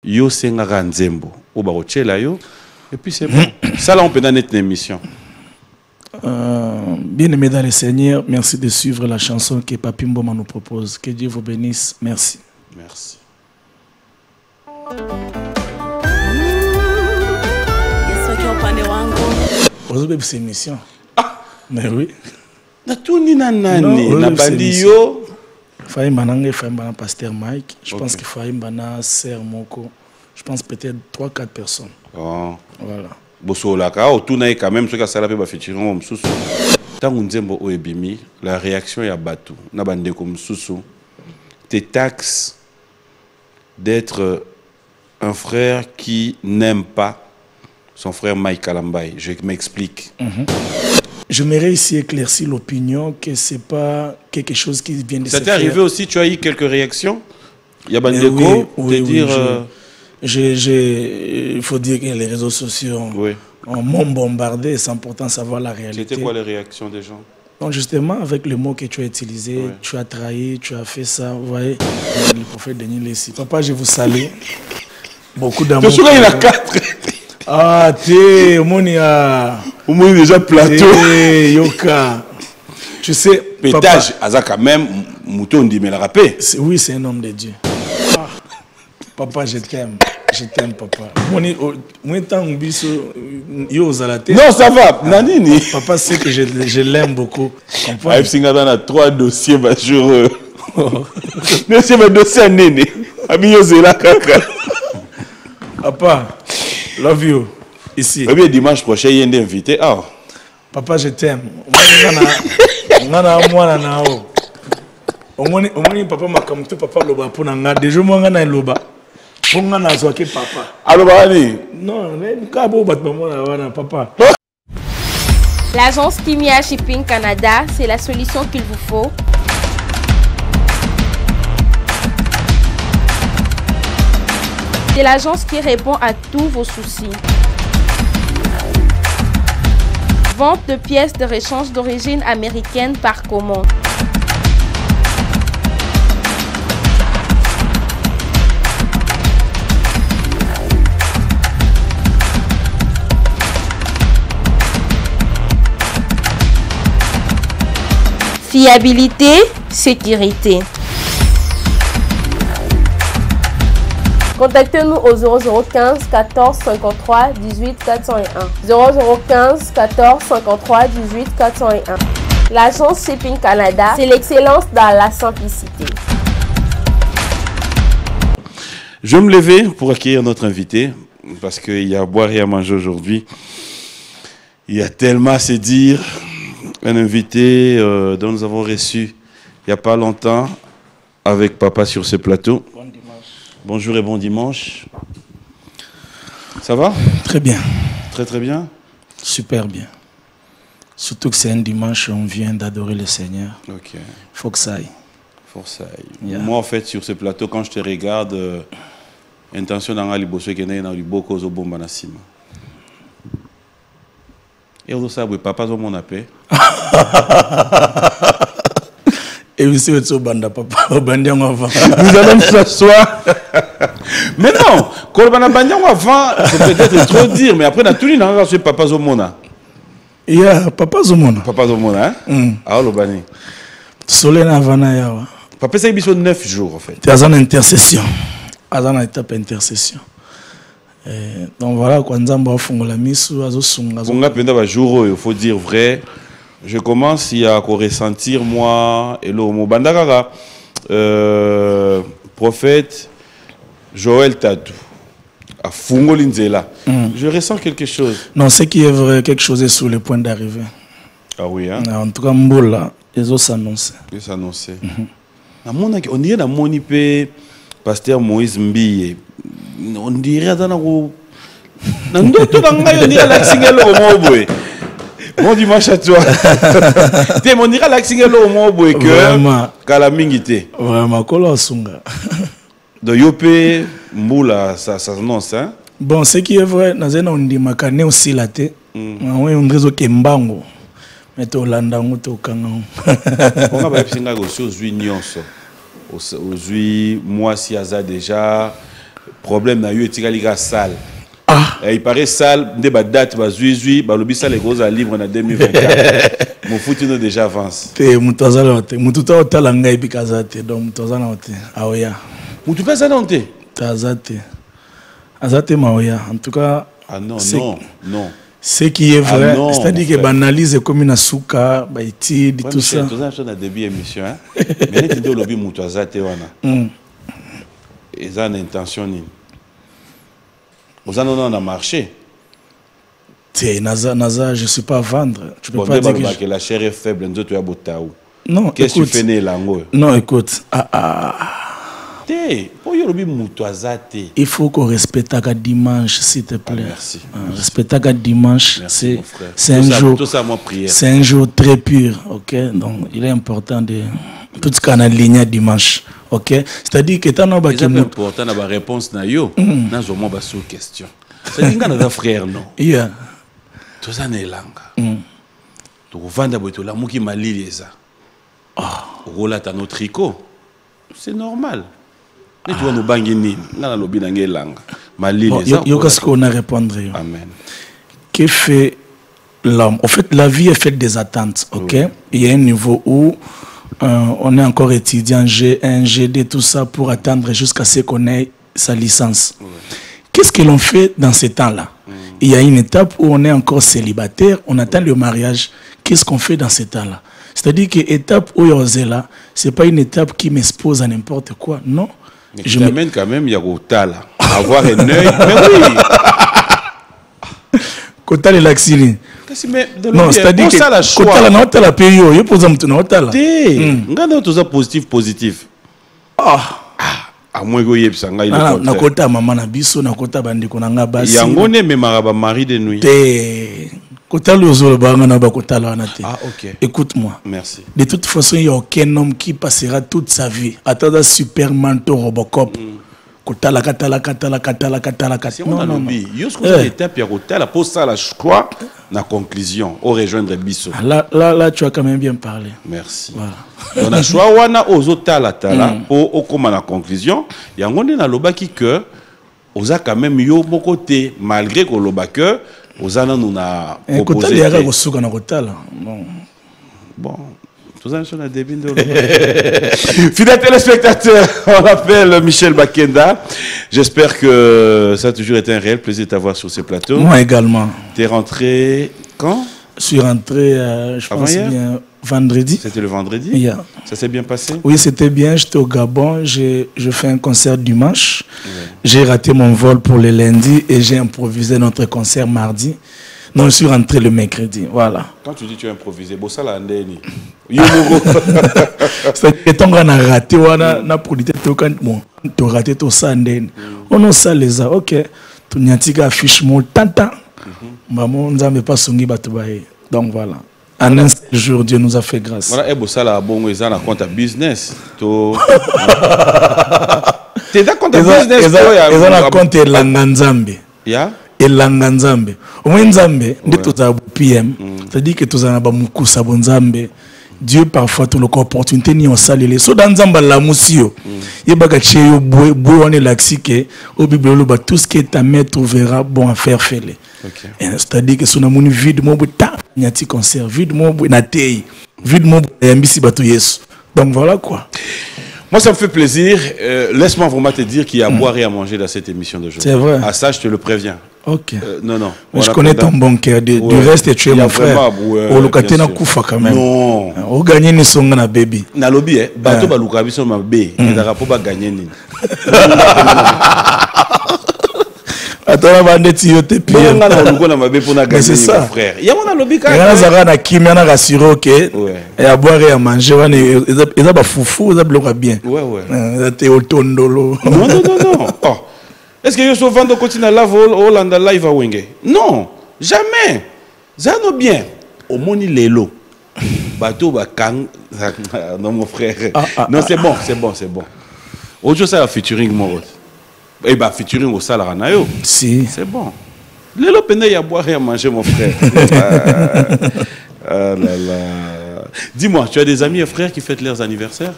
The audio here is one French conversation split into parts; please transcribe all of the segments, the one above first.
yo sengaka nzembo o ba rochela yo et puis c'est bon. Ça là on peut donner une émission. Bien-aimés dans le Seigneur, merci de suivre la chanson que Papi Mboma nous propose. Que Dieu vous bénisse. Merci. Merci. Vous avez cette émission. Mais oui. Na tout ni na nani na bandi yo. Faye Mananga, Faye Mananga, Pasteur Mike. Je pense qu'il Faye Mananga, Sœur Moko. Je pense peut-être 3-4 personnes. Oh. Voilà. Bosolaka o tuna quand même ce que ça la pe ba featuring msusu. Tangu nzembo o ebimi, la réaction ya batu na bande comme msusu. Te taxe d'être un frère qui n'aime pas son frère Mike Kalambay. Je m'explique. J'aimerais ici éclaircir l'opinion que c'est pas quelque chose qui vient de se faire. Ça t'est arrivé aussi, tu as eu quelques réactions? Il y a Bandeko, oui, dire... il faut dire que les réseaux sociaux m'ont bombardé sans pourtant savoir la réalité. C'était quoi les réactions des gens? Donc justement, avec le mot que tu as utilisé, tu as trahi, tu as fait ça, vous voyez, le prophète Denis Lessi. Papa, je vous salue. Beaucoup d'amour. Tu sais, il a 4. Ah, t'es, au moins déjà plateau. Yoka. Tu sais, pétage, Aza quand même, mouton dit mais la rapé. Oui, c'est un homme de Dieu. Ah. Papa, je t'aime. Je t'aime, papa. Non, ça va. Nanini. Papa sait que je l'aime beaucoup. Aïe, Singadana a 3 dossiers majeurs. Dossier à Néné. Amiyo Zela Kaka. Papa, love you. Ici. Eh bien, dimanche prochain, il y a un invité. Ah. Papa, je t'aime. Papa m'a comme tout papa loba pour nanga déjà moi ngana loba pour ngana zoake papa. Allo bani. Non, mais kabo bat maman papa. L'agence Kimia Shipping Canada, c'est la solution qu'il vous faut. C'est l'agence qui répond à tous vos soucis. Vente de pièces de rechange d'origine américaine par commande. Fiabilité, sécurité. Contactez-nous au 0015 14 53 18 401. 0015 14 53 18 401. L'agence Shipping Canada, c'est l'excellence dans la simplicité. Je vais me lever pour accueillir notre invité, parce qu'il y a à boire et à manger aujourd'hui. Il y a tellement à se dire. Un invité dont nous avons reçu il n'y a pas longtemps avec papa sur ce plateau. Bon dimanche. Bonjour et bon dimanche. Ça va? Très bien. Très très bien. Super bien. Surtout que c'est un dimanche, on vient d'adorer le Seigneur. Ok. Il faut que ça aille. Faut que ça aille. Yeah. Moi en fait sur ce plateau, quand je te regarde, intention dans la liboso qui est dans le boko au bomba nasima. Et on sait que papa a mon appel. Et aussi, banda papa, nous allons s'asseoir. Mais non, quand on a bandian avant, c'est peut-être trop dire, mais après, on a tout dit, on a reçu papa Zomona. Il y a papa Zomona. Papa Zomona, hein? Ah, le bani. Soleil Havana Yawa. Papa, c'est 9 jours, en fait. Tu as une intercession. Tu as une étape intercession. Donc voilà, quand Nzamba a fondé la mise, il faut dire vrai. Je commence à ressentir, moi, et l'homme Bandagara, prophète Joël Tatou, à Fungolinzela. Je ressens quelque chose. Non, ce qui est vrai, quelque chose est sur le point d'arriver. Ah oui, hein? En tout cas, Mboula, les autres s'annoncent. Ils s'annoncent. On dirait dans mon IP, pasteur Moïse Mbiye. On dirait dans bon dimanche à toi. On dirait que Kalamingité. Vraiment, Kolosunga. De Yopé, Mboula, ça s'annonce. Hein? Bon, ce qui est vrai, on dit que aussi la tête. On dit que Mbango. Mais tu as landango, tu as kango. On a aussi aux Nyonso. Aux moi si Aza déjà. problème na yo etikali sale. Ah. Il paraît sale, des date ba zuizui, ba lobi ça les gros à livre en 2024. Mon foot nous déjà avance. Te mutazala te. Mututa otala ngai bikazate. Donc mutazala te. Aoya. Mututa zala onte. Tazate. Azate maoya. En tout cas. Ah non non non. Ce qui est vrai, c'est-à-dire que banalise comme une souka, bah étude tout ça. Tout ça on a début émission hein. Mais tu dis au lobby mutazate wana. Et ça une intention ni. Vous en a marché. Naza, je ne suis pas à vendre. Tu peux pas dire que la chair est faible. Non, qu'est-ce que tu fais né lango? Non, écoute. Il faut qu'on respecte le dimanche, s'il te plaît. Merci. Respecter le dimanche, c'est un jour très pur. Ok, donc il est important de tout ce qu'on a aligné dimanche. Ok, c'est-à-dire que tu as important la réponse na yo. Na zo mo ba sous question. C'est dinga na frère non. Yeah. Tout ça ne langa. Tu vendre boto la muki malili ça. Rola ta notre tricot. C'est normal. Mais tu vas nous banguer ni na lobi na ngelanga. Malili ça. Yo qu'est-ce qu'on a répondre? Amen. Que fait l'homme? En fait, la vie est faite des attentes. Ok, il y a un niveau où on est encore étudiant G1, GD, tout ça pour attendre jusqu'à ce qu'on ait sa licence. Qu'est-ce que l'on fait dans ces temps-là? Il y a une étape où on est encore célibataire, on attend le mariage. Qu'est-ce qu'on fait dans ces temps-là? C'est-à-dire que l'étape où on est là, ce n'est pas une étape qui m'expose à n'importe quoi, non. Mais je m'amène quand même, il y a là. Avoir un œil, mais oui. Kota le laxili. Non, c'est-à-dire que kota la nota la payo, yo posa mtu nota la. Ngana toza positif. À moins que yeb sanga il est. Na kota maman na biso na kota bandiko na nga basi. Yango ne memara ba mari de nuit. Te kota le zolo banga na ba kota la na te. Ah OK. Écoute-moi. Merci. De toute façon, il y a aucun homme qui passera toute sa vie à attendre Superman to Robocop. Katala. Non, non, non. L'étape, la pose ça, je crois, la conclusion, au rejoindre Bissot. Là, tu as quand même bien parlé. Merci. Voilà. On a choisi, on a aux tala pour comme la conclusion. Il y a un moment dans le qui que, on a quand même yo mon côté, malgré que le bas que, on a nous a proposé. Bon. Fidèles téléspectateurs, on appelle Michel Bakenda. J'espère que ça a toujours été un réel plaisir de t'avoir sur ces plateaux. Moi également. Tu es rentré quand? Je suis rentré, je pense bien vendredi. C'était le vendredi? Yeah. Ça s'est bien passé? Oui, c'était bien. J'étais au Gabon. Je fais un concert dimanche. J'ai raté mon vol pour le lundi et j'ai improvisé notre concert mardi. Non, je suis rentré le mercredi, voilà. Quand tu dis tu as improvisé, bossa la ndeni. C'est que ton gars a raté, on a produit tout quand bon, tu as raté tout ça ndeni. On a ça les a, ok. Tu n'as pas affiché mon tanta. Maman, on n'a pas songi batubaye. Donc voilà. En un seul jour, Dieu nous a fait grâce. Voilà, et bossa la bon, ils ont un compte à business. Tu es d'accord à business? Ils ont un compte à Langanzambe. Ya? Et Langanzambe. Au moins Nzambe, dès que tu as PM, c'est-à-dire que tu as beaucoup de Nzambe. Dieu parfois tu as l'opportunité ni on salé. So dans Nzamba la musio. Il y a des choses on est laxi que au Bible tout ce que ta mère trouvera bon à faire faire-le. C'est-à-dire que son amour vide mon ta nyati concert vide mon na tei vide mon mbisi bato yesu. Donc voilà quoi. Moi, ça me fait plaisir. Laisse-moi vraiment te dire qu'il y a à boire et à manger dans cette émission d'aujourd'hui. C'est vrai. À ça, je te le préviens. Ok. Non, non. Je connais ton bon cœur. Du reste, tu es mon frère. Au locataire, na koufa quand même. Non. Au gagner ni songa na baby. Na lobby, bateau ba lukabi so ma bé. Il dara po ba gagner ni. Attends, on va dire que tu es na luko na ma bé pour na gagner mon frère. Il y a mon lobby quand même. Il y a na kimia na rassurer OK. Et à boire et à manger, ils ba foufou, ils ba bien. Ouais. Ils au tondolo. Non. Oh. Est-ce que je suis vendre continue à la Hollande live à Wenge? Non, jamais. Zano bien. Au moni lelo. Bateau ba kang. Non mon frère. Non, c'est bon. Aujourd'hui ça la featuring mon. Eh bah featuring au salaire nayo. Si. C'est bon. Lelo peine ya boire et à manger mon frère. Ah là là. Dis-moi, tu as des amis et frères qui fêtent leurs anniversaires?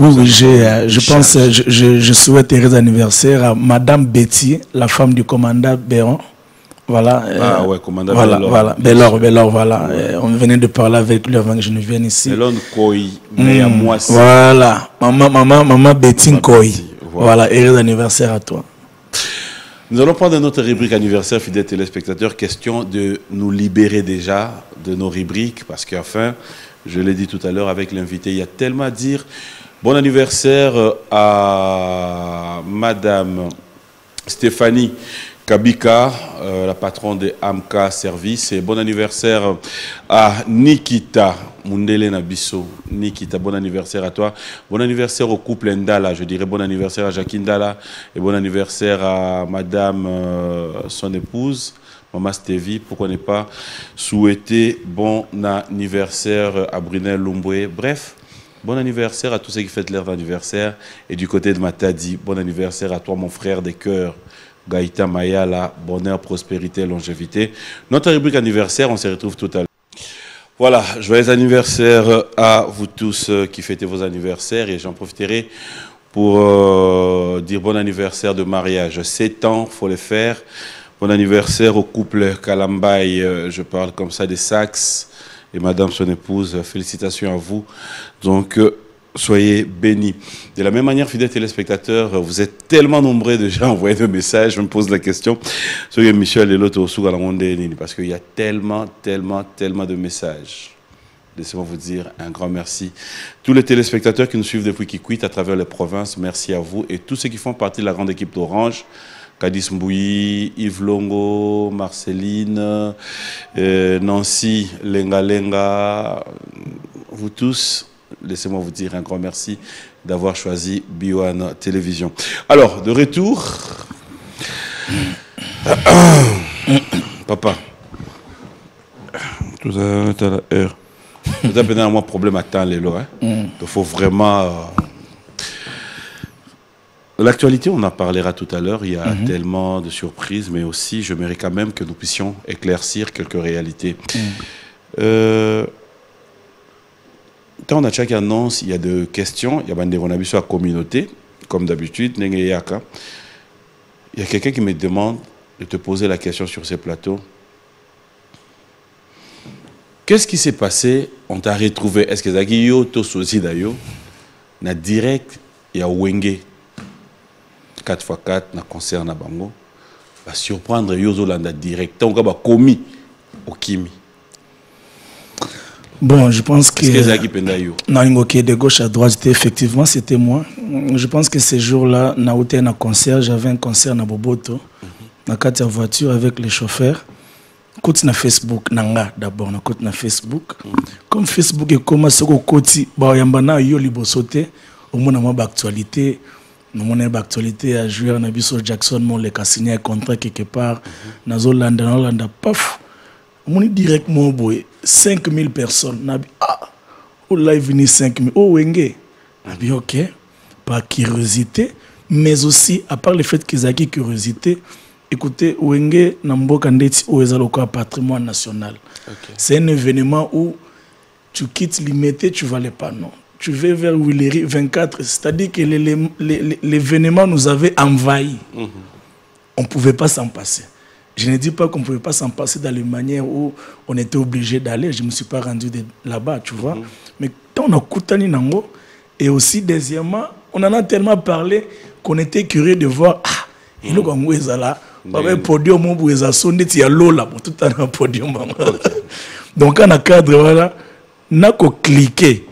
Oui, je pense, je souhaite heureux anniversaire à Madame Betty, la femme du commandant Béron. Voilà. Ah ouais, commandant Bellor. Voilà, Bellor, voilà. On venait de parler avec lui avant que je ne vienne ici. Voilà. Maman Betty Nkoi. Voilà, heureux anniversaire à toi. Nous allons prendre notre rubrique anniversaire, fidèles téléspectateurs. Question de nous libérer déjà de nos rubriques, parce qu'enfin, je l'ai dit tout à l'heure avec l'invité, il y a tellement à dire. Bon anniversaire à Madame Stéphanie Kabika, la patronne de Amka Service. Et bon anniversaire à Nikita Mundele Nabiso. Nikita, bon anniversaire à toi. Bon anniversaire au couple Ndala. Je dirais bon anniversaire à Jacqueline Ndala. Et bon anniversaire à Madame, son épouse, Maman Stevie. Pourquoi ne pas souhaiter bon anniversaire à Brunel Lumboué. Bref. Bon anniversaire à tous ceux qui fêtent leur anniversaire. Et du côté de Matadi, bon anniversaire à toi, mon frère des cœurs, Gaïta Mayala. Bonheur, prospérité, longévité. Notre rubrique anniversaire, on se retrouve tout à l'heure. Voilà, joyeux anniversaire à vous tous qui fêtez vos anniversaires. Et j'en profiterai pour dire bon anniversaire de mariage. 7 ans, il faut le faire. Bon anniversaire au couple Kalambaye. Je parle comme ça des Sax. Et madame, son épouse, félicitations à vous. Donc, soyez bénis. De la même manière, fidèles téléspectateurs, vous êtes tellement nombreux déjà à envoyer des messages. Je me pose la question. Soyez Michel et l'autre au parce qu'il y a tellement de messages. Laissez-moi vous dire un grand merci. Tous les téléspectateurs qui nous suivent depuis Kikwit à travers les provinces, merci à vous. Et tous ceux qui font partie de la grande équipe d'Orange, Kadis Mbouyi, Yves Longo, Marceline, Nancy, Lenga, vous tous, laissez-moi vous dire un grand merci d'avoir choisi Bio1 Télévision. Alors, de retour, papa, tout à l'heure, vous avez un problème à temps, les lois. Il faut vraiment... L'actualité, on en parlera tout à l'heure. Il y a tellement de surprises, mais aussi, je mérite quand même que nous puissions éclaircir quelques réalités. Quand on a chaque annonce, il y a des questions. Il y a sur la communauté, comme d'habitude. Il y a quelqu'un qui me demande de te poser la question sur ces plateaux. Qu'est-ce qui s'est passé? On t'a retrouvé. Est-ce que Zagiyo, Tosozi Dayo, na direct, il y a Wenge 4x4 na concert na bango va surprendre Yozolanda direct on va commis au Kimi. Bon, je pense que non, de gauche à droite, effectivement c'était moi. Je pense que ces jours-là na été na concert, j'avais un concert na Boboto na carte voiture avec les chauffeurs. Côté na Facebook nanga d'abord na côté na Facebook. Comme Facebook est comme ce côté ba yambana yo libosote au moins na actualité. Nous avons l'actualité à jouer, on a vu sur Jackson, on a signé un contrat quelque part. Dans Hollande, paf, on est directement 5000 personnes. On a dit, ah, au live venu 5000. Oh, Wenge. On a dit, ok, par curiosité, mais aussi, à part le fait qu'ils aient curiosité, écoutez, Wenge, Nambo Kandeti, où est le patrimoine national. C'est un événement où tu quittes l'immédiat, tu ne valais pas, non. Tu vas vers Willery 24, c'est-à-dire que l'événement nous avait envahi. On ne pouvait pas s'en passer. Je ne dis pas qu'on ne pouvait pas s'en passer dans les manières où on était obligé d'aller. Je ne me suis pas rendu là-bas, tu vois. Mais quand on a Koutani Nango, et aussi, deuxièmement, on en a tellement parlé qu'on était curieux de voir, ah, il y a un podium où il y a l'eau là, tout un podium. Donc, on a cadre, voilà, on a cliqué.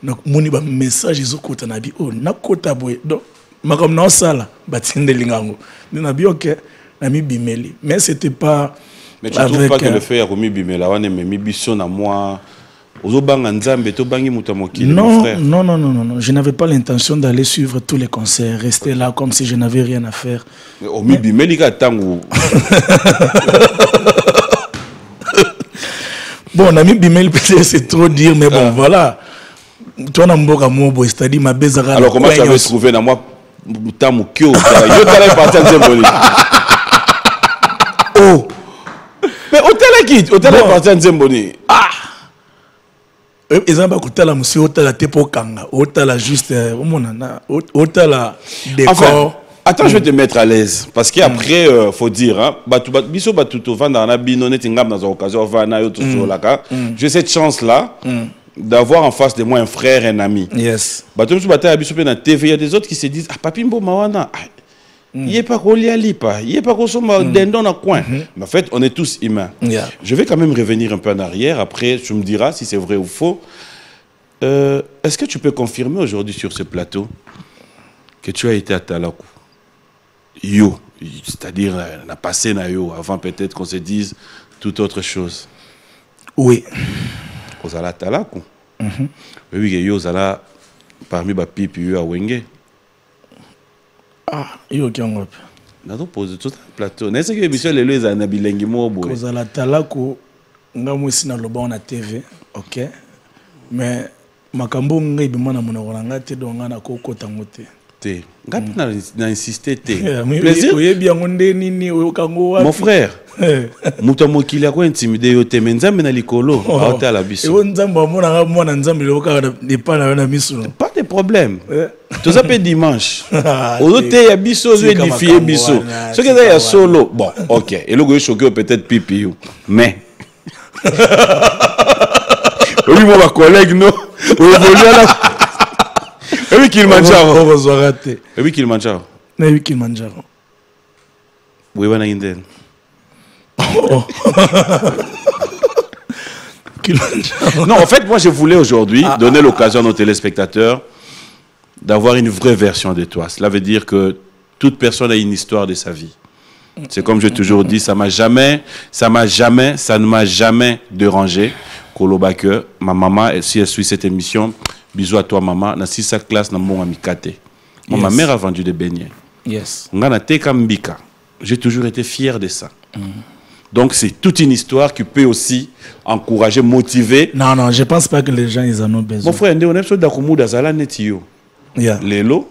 Donc, mon message is okota na bi oh nakota boy donc makam na sala batinde lingango na bi ok na mi bimeli mais c'était pas. Mais tu trouves pas que le fait à mi bimela wana mi biso na moi ozobanga nzambe to bangi muta mokili mon frère? Non, je n'avais pas l'intention d'aller suivre tous les concerts, rester là comme si je n'avais rien à faire. O mi bimeli ka tangu. Bon, on a mis bimeli peut-être c'est trop dire mais bon voilà. Toi, c'est-à-dire ma bezara. Alors, comment tu avais trouvé dans moi Tamukyo? Yo t'allais partir en Zemboni. Oh! Mais hôtel qui? Hôtel est parti en Zemboni. Ah! Ils ont côté la monsieur hôtel la tepo kanga, hôtel la juste hôtel la décor. Attends, je vais te mettre à l'aise parce qu'après faut dire hein, biso batuto vanda na bino neti ngam dans occasion vana yo tout là. J'ai cette chance là d'avoir en face de moi un frère, un ami. Yes. Bato biso bataya biso pe na TV, il y a des autres qui se disent ah papi mbo mawana. Il est pas collé à lipa, il est pas consommer dindon dans coin. Mais en fait, on est tous humains. Yeah. Je vais quand même revenir un peu en arrière. Après, tu me diras si c'est vrai ou faux. Est-ce que tu peux confirmer aujourd'hui sur ce plateau que tu as été à Talakou? Yo, c'est-à-dire, on a passé na yo avant peut-être qu'on se dise toute autre chose. Oui. Aux ala Talakou. Oui, yo zala parmi ba pipi yo a Wenge. Ah, yo kiangop. Na do pose tout un plateau. N'est-ce que biso lelo ezana bilengi mo boye. Aux ala Talakou nga mwisi na loba na TV, OK? Mais makambo ngai bimana mona rolanga te donga na kokota ngote. Te. Ngapi na insister te. Plaisir. Oyebi yango nde nini oyokango wapi? Mon frère. Muta mokili ko intimider yo te menzambe na likolo aota la biso. Et nzambe amona mwana nzambe loka de pas na miso. Pas de problème. Tout ça peut dimanche. Ozote ya biso zo édifier biso. Ce que ça ya solo. Bon, OK. Et le go choqué peut-être pipi yo. Mais oui, mon collègue non. Oui, Kilimanjaro. Oui, Kilimanjaro. Oui, Kilimanjaro. Oui, on a une Non, en fait, moi, je voulais aujourd'hui donner l'occasion à nos téléspectateurs d'avoir une vraie version de toi. Cela veut dire que toute personne a une histoire de sa vie. C'est comme j'ai toujours dit, ça ne m'a jamais dérangé. Kolobake, ma maman, si elle suit cette émission, bisous à toi, maman. Dans 6 classe, dans mon amicate. Moi, ma mère a vendu des beignets. Yes. J'ai toujours été fier de ça. Donc, c'est toute une histoire qui peut aussi encourager, motiver. Non, je ne pense pas que les gens ils en ont besoin. Mon frère, on est sur Dakumu Dazala Netio. Lélo,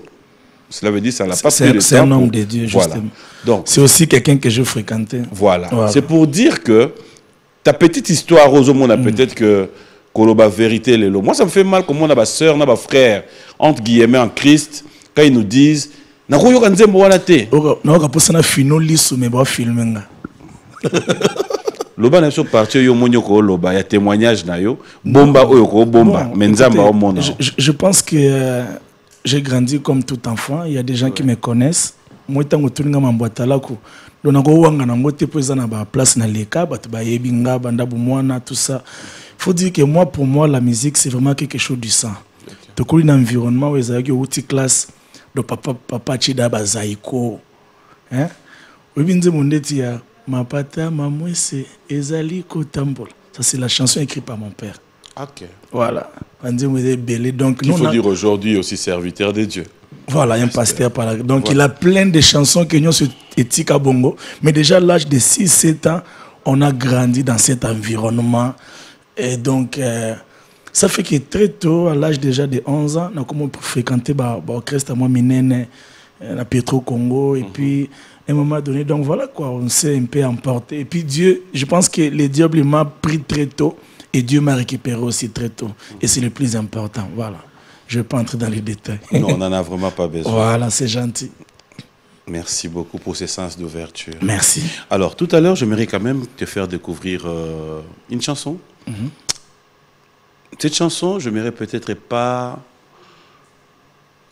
cela veut dire que ça n'a pas pris de temps. C'est un homme de Dieu, justement. Voilà. C'est aussi quelqu'un que je fréquentais. Voilà. C'est pour dire que ta petite histoire, Rosamond, peut-être que Koloba vérité, Lélo. Moi, ça me fait mal comme on a ma soeur, on a ma frère, entre guillemets, en Christ, quand ils nous disent na ko yoka nzembo wana te. Na ka posana fino lisu me ba filmenga. Loba na so parti yo monyo ko loba ya témoignage na yo bomba oyo ko bomba menzamba o mona. Je pense que j'ai grandi comme tout enfant, il y a des gens qui me connaissent. Moi tango tuninga mambwatala ko dona ko wanga na ngote poza na ba place na leka batu ba yebinga banda bu mwana tout ça. Faut dire que moi pour moi la musique c'est vraiment quelque chose du sang. To kuli na environnement où ezaki outi classe de papa chida bazaiko. Hein? Webinze mondeti ya Mapata mamwese ezali kotambola. Ça c'est la chanson écrite par mon père. OK. Voilà. Donc il faut dire aujourd'hui aussi serviteur de Dieu. Voilà, un pasteur par là. Donc il a plein de chansons que nous sommes éthiques à Bongo, mais déjà à l'âge de 6-7 ans, on a grandi dans cet environnement et donc ça fait que très tôt à l'âge déjà de 11 ans, on a commencé à fréquenter l'orchestre à moi Minene, la Petro Congo et puis à un moment donné, donc voilà quoi, on s'est un peu emporté. Et puis Dieu, je pense que le diable m'a pris très tôt et Dieu m'a récupéré aussi très tôt. Et c'est le plus important, voilà. Je ne vais pas entrer dans les détails. Non, on n'en a vraiment pas besoin. Voilà, c'est gentil. Merci beaucoup pour ce sens d'ouverture. Merci. Alors, tout à l'heure, j'aimerais quand même te faire découvrir une chanson. Cette chanson, je n'aimerais peut-être pas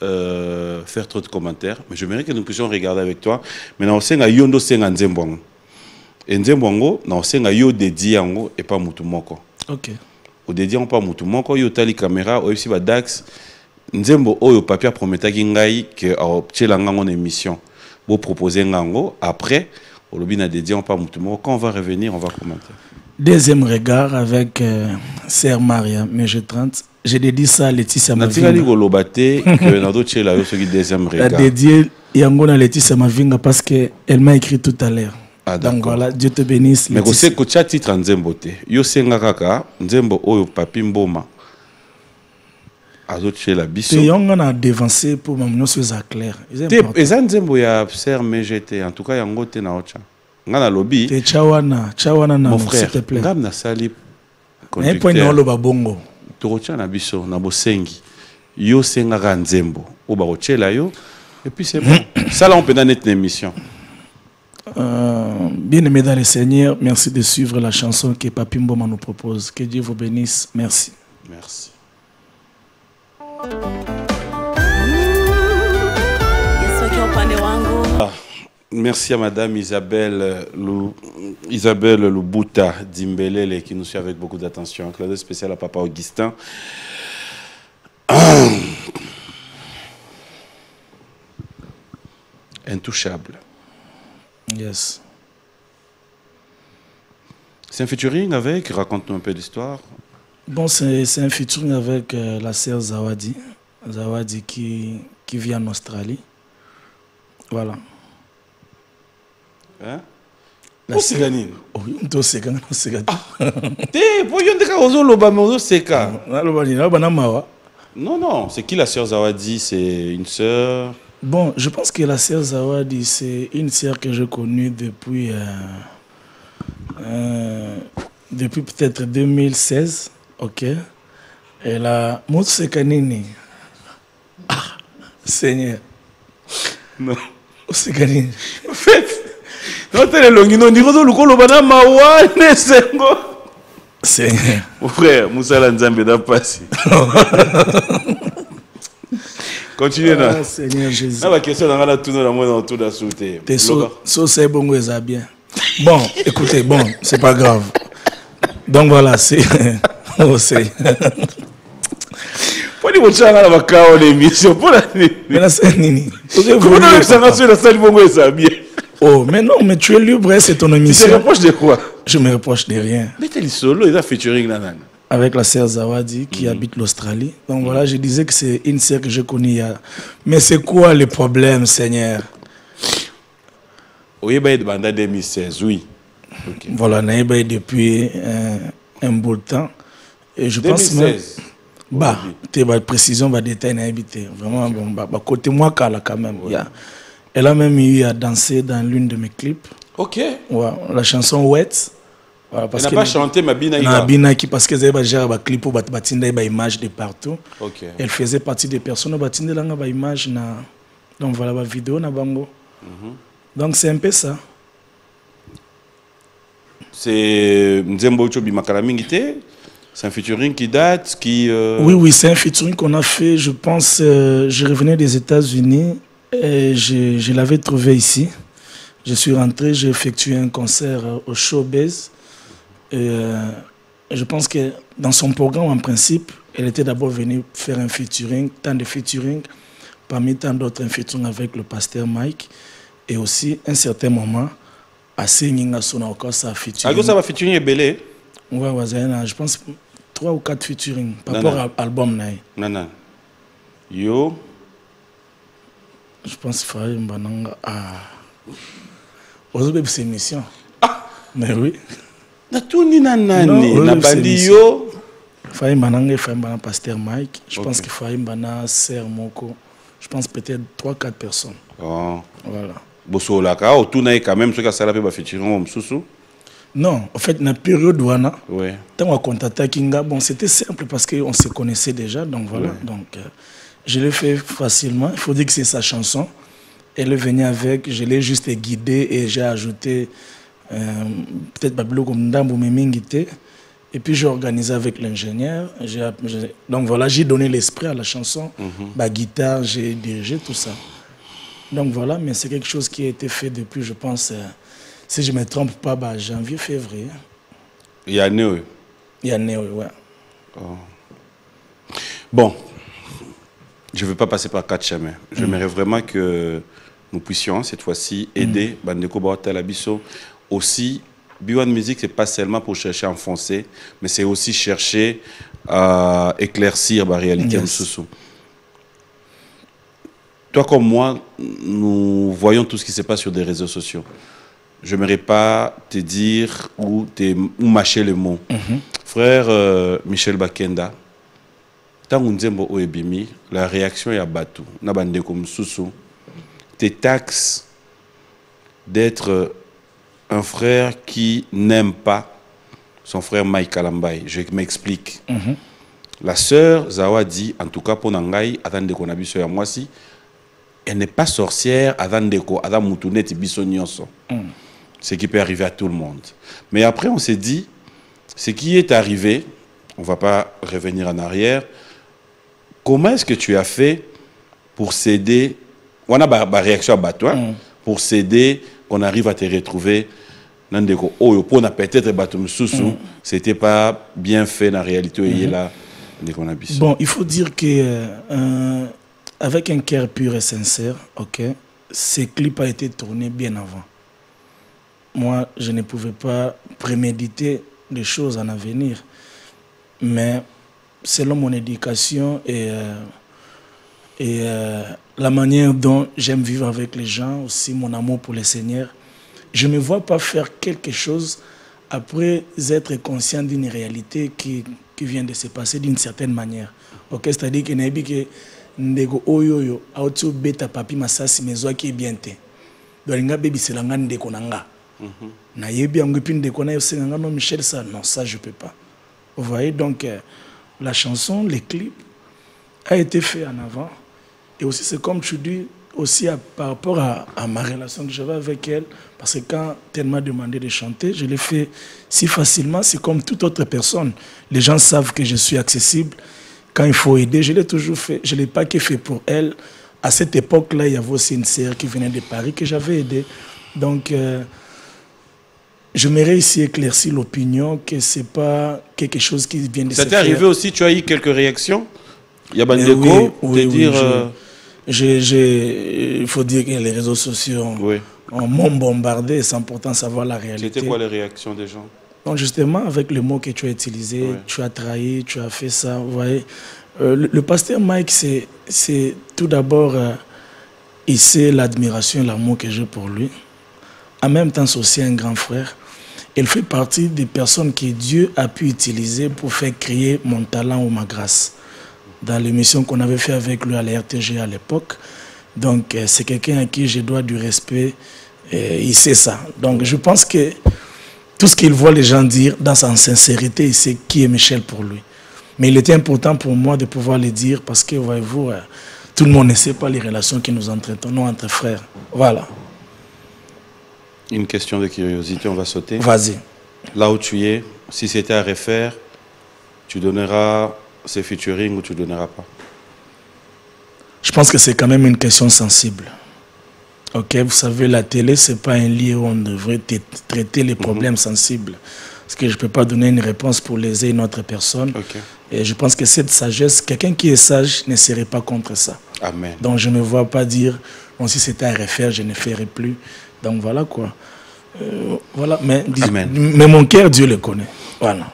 faire trop de commentaires, mais j'aimerais que nous puissions regarder avec toi. Mais on sait que Yondo Senga Nzembongo. Et Nzembongo, on sait que Yo dédié yango et pas Mutumoko. OK. Au dédié on pas Mutumoko, Yo tali caméra, aussi ba Dax. Nzembo Oyo papier prometaki ngai que au tchelanga en émission. Vous proposez ngango après au lobby na dédié on pas Mutumoko. Quand on va revenir, on va commenter. Deuxième regard avec Sœur Maria, mais je 30. J'ai dédié ça à Laetitia Mavinga. Natika Golobate que nado tchela yo soki deuxième regard. La dédié yango na Laetitia Mavinga parce que elle m'a écrit tout à l'heure. Ah, donc voilà, Dieu te bénisse. Mais vous savez que tu as titre Nzembo te. Yo senga kaka Nzembo oyo papi mboma. Azo tchela biso. Et on a dévancé pour m'amener sur ça clair. Et Nzembo ya Sœur Mejete en tout cas yango te na ocha. Ngana lobby. Te chawana na mon frère, s'il te plaît. Ngam na sali. Mais point no lo babongo. torotia na biso na bosengi yo senga nzembo o ba rochela yo et puis c'est bon. Ça là on peut dans notre émission. Bien-aimés dans le Seigneur, merci de suivre la chanson que Papi Mboma nous propose. Que Dieu vous bénisse. Merci. Merci. Merci à Madame Isabelle Lubuta Dimbelele qui nous suit avec beaucoup d'attention. Un clin d'œil spécial à Papa Augustin. Intouchable. Yes. C'est un featuring avec, raconte-nous un peu l'histoire. Bon, c'est un featuring avec la sœur Zawadi. Zawadi qui vit en Australie. Voilà. Hein? La sœur. Oh, on sait quand on sait. Non, non, c'est qui la sœur Zawadi? C'est une sœur? Bon, je pense que la sœur Zawadi, c'est une sœur que j'ai connue depuis peut-être 2016, ok. Elle a... Mousse Kanini. Ah, Seigneur. Non. Mousse Kanini. En fait, non, t'es le longino, on dit que le bana mawane sengo. Seigneur. Mon frère, Moussa Lanzambe n'a passé. Continuez là. Seigneur Jésus. La question dans la tournée dans moi dans la sauté. T'es c'est bon, ça bien. Bon, écoutez, bon, c'est pas grave. Donc voilà, c'est. Oh, c'est. Pour dire que tu as la carte d'émission, pour la nuit. Mais là, c'est Nini. Comment tu as ça bon, ça bien. Oh, mais non, mais tu es libre, c'est ton émission. Tu te reproches de quoi? Je me reproche de rien. Mais t'es solo, il a featuring là. Avec la sœur Zawadi qui habite l'Australie. Donc voilà, je disais que c'est une sœur que je connais. Mais c'est quoi le problème, Seigneur? Oui, il y a 2016, oui. Okay. Voilà, Naïba depuis un bout de temps. Et je 2016. pense même. Bah, tu as précision, bah, détail habité. Vraiment, bon, bah, côté moi, quand même. Ouais. Yeah. Elle a même eu à danser dans l'une de mes clips. Ok. Ouais, la chanson Wet. Voilà, parce elle n'a pas chanté ma Binaki parce qu'elle avait déjà un clip où elle avait des images de partout. Okay. Elle faisait partie des personnes qui avaient des images. Donc voilà, la vidéo na bango. Donc c'est un peu ça. C'est Nzembo Chobi Makalamingite. C'est un featuring qui date, qui... Oui, c'est un featuring qu'on a fait. Je pense, je revenais des États-Unis et je l'avais trouvé ici. Je suis rentré, j'ai effectué un concert au Showbiz. Et je pense que dans son programme, en principe, elle était d'abord venue faire un featuring, tant de featuring, parmi tant d'autres, un featuring avec le pasteur Mike. Et aussi, à un certain moment, à Singing Asuna encore, ça a featuring. Ah, ça va featuring est belé? Oui, je pense 3 ou 4 featuring par rapport à l'album. Non. Yo? Je pense qu'il faudrait une banane à... C'est une mission. Ah! Mais oui. Na tout na nani na bandi yo. Faye Mananga, Faye Mananga, Pasteur Mike. Je pense qu'il Faye Mananga, Serre Moko. Je pense peut-être 3-4 personnes. Oh. Voilà. Bosolaka, au tout quand même, ce que ça l'a fait featuring Msusu. Non, en fait, dans la période où on a, ouais. Quand on a contacté Kinga, bon, c'était simple parce qu'on se connaissait déjà. Donc voilà. Ouais. Donc, je l'ai fait facilement. Il faut dire que c'est sa chanson. Elle est venue avec, je l'ai juste guidée et j'ai ajouté peut-être Babilo comme Ndambo Memingite. Et puis j'ai organisé avec l'ingénieur. Donc voilà, j'ai donné l'esprit à la chanson. Ma guitare, j'ai dirigé tout ça. Donc voilà, mais c'est quelque chose qui a été fait depuis, je pense, si je ne me trompe pas, janvier, février. Il y a Néo. Il y a Néo, ouais. Oh. Bon, je ne veux pas passer par 4 chemins. J'aimerais vraiment que nous puissions, cette fois-ci, aider Bandeko Baota Labiso. Aussi, B1 Music, ce n'est pas seulement pour chercher à enfoncer, mais c'est aussi chercher à éclaircir la réalité en sous. Toi comme moi, nous voyons tout ce qui se passe sur des réseaux sociaux. Je n'aimerais pas te dire ou mâcher les mots. Frère Michel Bakenda, la réaction est à Batou. Tes taxes d'être un frère qui n'aime pas son frère Mike Kalambay. Je m'explique. La sœur Zawa dit, en tout cas pour Nangai, attendez qu'on a vu sur moi si, elle n'est pas sorcière, attendez qu'on a moutounette bisonioso. Ce qui peut arriver à tout le monde. Mais après, on s'est dit, ce qui est arrivé, on ne va pas revenir en arrière, comment est-ce que tu as fait pour s'aider, on a ma réaction à Bato, pour s'aider, qu'on arrive à te retrouver, on a peut-être Bato Msoussou, c'était pas bien fait dans la réalité, il est là. Bon, il faut dire que avec un cœur pur et sincère, ok, ces clips a été tourné bien avant. Moi, je ne pouvais pas préméditer les choses en avenir, mais selon mon éducation et la manière dont j'aime vivre avec les gens, aussi mon amour pour le Seigneur, je ne me vois pas faire quelque chose après être conscient d'une réalité qui vient de se passer d'une certaine manière. Ok, c'est-à-dire que que ndego oyoyo auto beta papi masasi mezo qui est bien té. Dolinga baby c'est la ngande ndeko nanga. Na yebi yango puis ndeko na yosenga no Michel ça non ça je peux pas. Vous voyez donc la chanson, les clips a été fait en avant et aussi c'est comme tu dis aussi par rapport à ma relation que j'avais avec elle, parce que quand elle m'a demandé de chanter, je l'ai fait si facilement, c'est comme toute autre personne. Les gens savent que je suis accessible. Quand il faut aider, je l'ai toujours fait. Je ne l'ai pas que fait pour elle. À cette époque-là, il y avait aussi une sœur qui venait de Paris que j'avais aidé. Donc, je m'aurais ici éclairci l'opinion que ce n'est pas quelque chose qui vient de se faire. Ça t'est arrivé aussi, tu as eu quelques réactions? Il y a Bandeko, il faut dire que les réseaux sociaux m'ont bombardé sans pourtant savoir la réalité. C'était quoi les réactions des gens? Donc justement, avec le mot que tu as utilisé, tu as trahi, tu as fait ça, vous voyez. Le pasteur Mike, c'est tout d'abord, il sait l'admiration et l'amour que j'ai pour lui. En même temps, c'est aussi un grand frère. Il fait partie des personnes que Dieu a pu utiliser pour faire créer mon talent ou ma grâce. Dans l'émission qu'on avait fait avec lui à la RTG à l'époque. Donc, c'est quelqu'un à qui je dois du respect. Et il sait ça. Donc, je pense que tout ce qu'il voit les gens dire, dans sa sincérité, il sait qui est Michel pour lui. Mais il était important pour moi de pouvoir le dire parce que, voyez-vous, tout le monde ne sait pas les relations que nous entretenons entre frères. Voilà. Une question de curiosité, on va sauter. Vas-y. Là où tu es, si c'était à refaire, tu donneras ces featuring ou tu ne donneras pas? Je pense que c'est quand même une question sensible. Ok, vous savez, la télé, ce n'est pas un lieu où on devrait traiter les problèmes sensibles. Parce que je ne peux pas donner une réponse pour léser une autre personne. Et je pense que cette sagesse, quelqu'un qui est sage ne serait pas contre ça. Amen. Donc je ne me vois pas dire, bon, si c'était à refaire, je ne ferai plus. Donc voilà quoi. Voilà, mais mon cœur, Dieu le connaît. Voilà.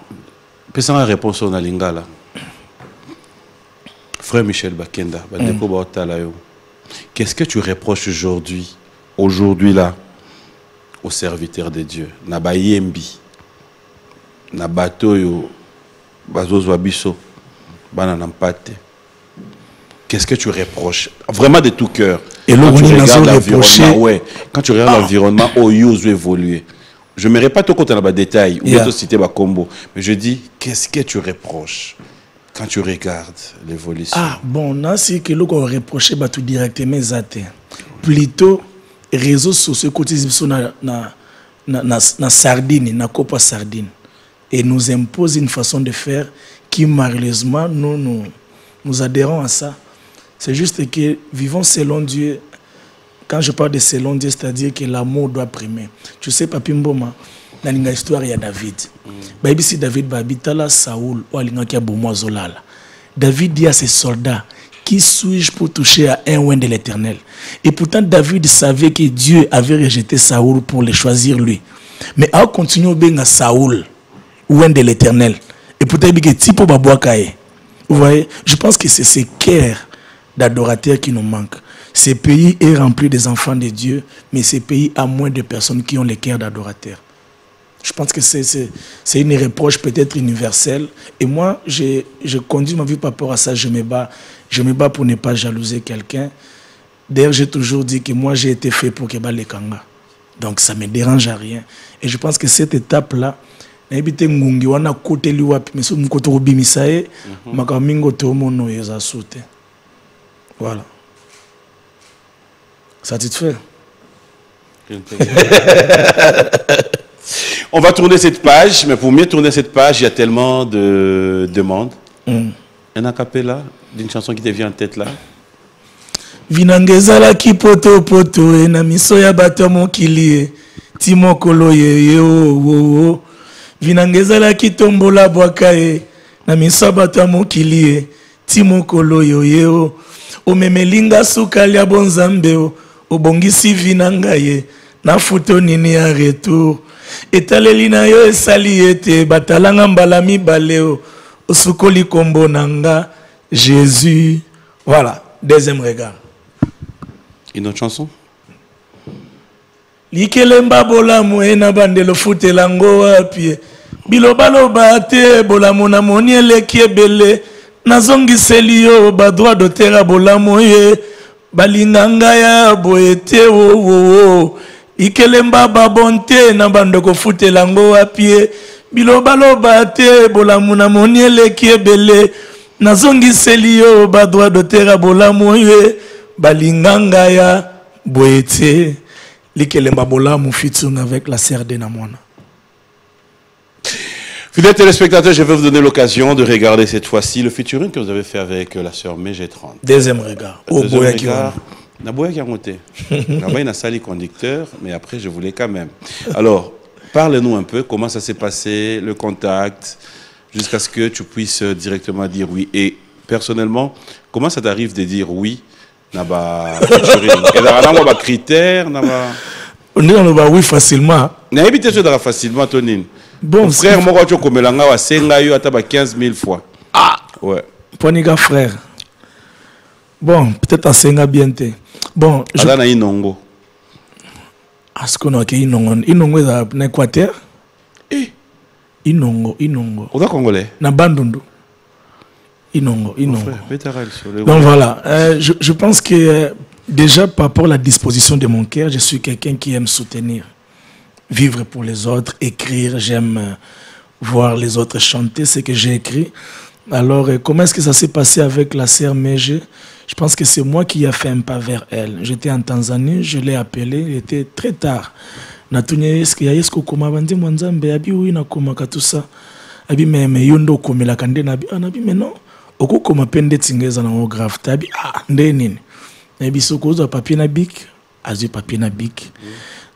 Peut-être une réponse au Nalingala. Frère Michel Bakenda, qu'est-ce que tu reproches aujourd'hui là, aux serviteurs de Dieu? Naba yembi, naba toyo, bazozo abiso, bana nampate. Qu'est-ce que tu reproches? Vraiment de tout cœur. Et quand tu regardes l'environnement, quand tu regardes l'environnement, où il a évolué. Je ne m'irai pas tout compte dans les détails, ou bien citer ma combo, mais je dis, qu'est-ce que tu reproches quand tu regardes l'évolution? Ah, bon, là, c'est que l'on reproche tout directement, plutôt, réseaux sociaux, côté na sardine, na copa sardine, et nous impose une façon de faire qui, malheureusement, nous adhérons à ça. C'est juste que vivons selon Dieu. Quand je parle de selon Dieu, c'est-à-dire que l'amour doit primer. Tu sais, Papi Mboma, dans l'histoire, il y a David. Si David habitala Saoul, David dit à ses soldats, qui suis-je pour toucher à un oint de l'Éternel? Et pourtant, David savait que Dieu avait rejeté Saoul pour le choisir lui. Mais à continuer à Saoul, oint de l'Éternel. Et pourtant, il dit que Tipo Babouakaye. Vous voyez, je pense que c'est ces cœurs d'adorateurs qui nous manquent. Ce pays est rempli des enfants de Dieu, mais ce pays a moins de personnes qui ont les cœurs d'adorateurs. Je pense que c'est une reproche peut-être universelle. Et moi, je conduis ma vie par rapport à ça. Je me bats pour ne pas jalouser quelqu'un. D'ailleurs, j'ai toujours dit que moi, j'ai été fait pour Keba Lekanga. Donc, ça ne me dérange à rien. Et je pense que cette étape-là, naibite ngungi wana kote liwapi mais so mkoto kobimisa ye makambo mingi tomono eza sute. Voilà. Satisfait. On va tourner cette page, mais pour mieux tourner cette page, il y a tellement de demandes. Un acapella d'une chanson qui te vient en tête là. Vinangezala ki poto poto e na miso ya bato mokili timokolo ye yo. Vinangezala ki tombola bwaka e na miso ya bato mokili timokolo yo. Omemelinga sukali ya bonzambe o obongisi vinanga ye na futo nini ya retour. Etaleli na yo esali ete batalanga mbala mibale o osukoli kombo nanga Jésus. Voilà, deuxième regard. Une autre chanson? Likelemba bolamu ena bandelo futelango wapi bilobaloba te bolamu na moni eleki ebele nazongiseli yo badroit d'auteur bolamu ye balinganga ya boete wo ikelemba babonte na bandoko futelango wapi bilobaloba te bolamu na moni eleki ebele nazongiseli yo badroit d'auteur bolamu ye balinganga ya boete likelemba bolamu fitung avec la sœur de Namona. Fidèles téléspectateurs, je vais vous donner l'occasion de regarder cette fois-ci le featuring que vous avez fait avec la sœur Mege30. Deuxième regard. Deuxième regard. Naboya qui a monté. Là-bas, il a sali conducteur, mais après, je voulais quand même. Alors, parle-nous un peu comment ça s'est passé, le contact, jusqu'à ce que tu puisses directement dire oui. Et personnellement, comment ça t'arrive de dire oui? Naba featuring. Et là, on a critères, naba. On va oui facilement. N'a habité sur la facilement, Tonine. Bon, frère, moi, tu comme l'anga wa senga yo ataba 15 000 fois. Ah. Ouais. Poniga frère. Bon, peut-être à senga bien te. Bon, je. Ala na inongo. Est-ce qu'on a que inongo? Inongo est en Équateur. Eh. Inongo. Au Congolais. Na Bandundu. Inongo. Frère, donc voilà, je pense que déjà par rapport à la disposition de mon cœur, je suis quelqu'un qui aime soutenir, vivre pour les autres, écrire, j'aime voir les autres chanter ce que j'ai écrit. Alors comment est-ce que ça s'est passé avec la sœur Mege? Je pense que c'est moi qui ai fait un pas vers elle. J'étais en Tanzanie, je l'ai appelée, il était très tard. Natunya est-ce qu'il y a est-ce que koma bandi mwanzambe abi oui na koma katusa abi me yondo komela kande na abi mais non. Oko koma pende tingeza na grave tabi nde nini na biso ko za papier na bic azu papier na bic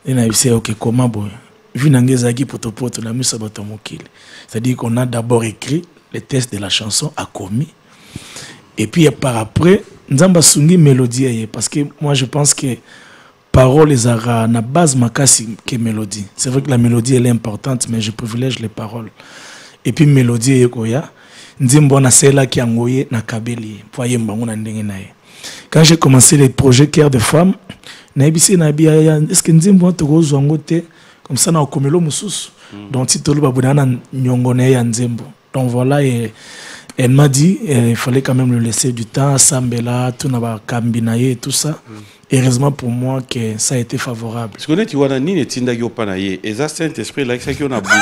et na biso OK comment boy vu nangeza ki potopoto na misa bato mokili, c'est-à-dire qu'on a d'abord écrit le texte de la chanson à commis et puis par après nzamba sungi mélodie parce que moi je pense que parole les ara na base makasi que mélodie. C'est vrai que la mélodie elle est importante mais je privilège les paroles et puis mélodie yekoya nzimbo na sela ki angoye na kabeli po yembango na ndenge na ye. Quand j'ai commencé les projets Cœur de femme na ebisi na bia est-ce que nzimbo to kozwa ngote comme ça na okomelo mususu donc si tolo babuna na nyongo na ya nzimbo. Donc voilà, et elle m'a dit il fallait quand même le laisser du temps sambela tout na ba kambinaye et tout ça. Heureusement pour moi que ça a été favorable. Parce que tu vois ni ne tinda yo panaye et ça Saint-Esprit là qui on a beaucoup.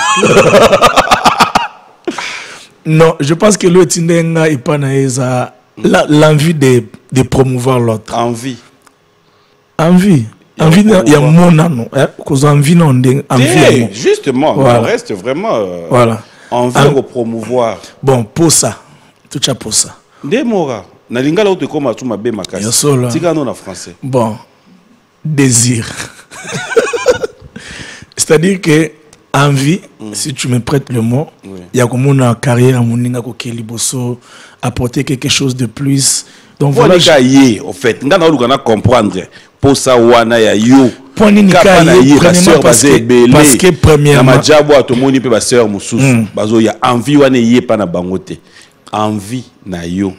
Non, je pense que le Tindenga est pas l'envie de promouvoir l'autre. Envie. Il y a mon nom. Cause envie non envie. Justement, voilà. On reste vraiment voilà. Envie de promouvoir. Bon, pour ça. Tout ça pour ça. Demora. Na lingala ote koma tu mabe makasi. Tika non en français. Bon. Désir. C'est-à-dire que envie, si tu me prêtes le mot, il y a comme une carrière à Moninga Kokeli Bosso, apporter quelque chose de plus. Donc voilà. En fait, nous allons comprendre. Pour ça, wana ya yo. Parce que premièrement, il y a envie wana yé pa na bangote. Envie na yo.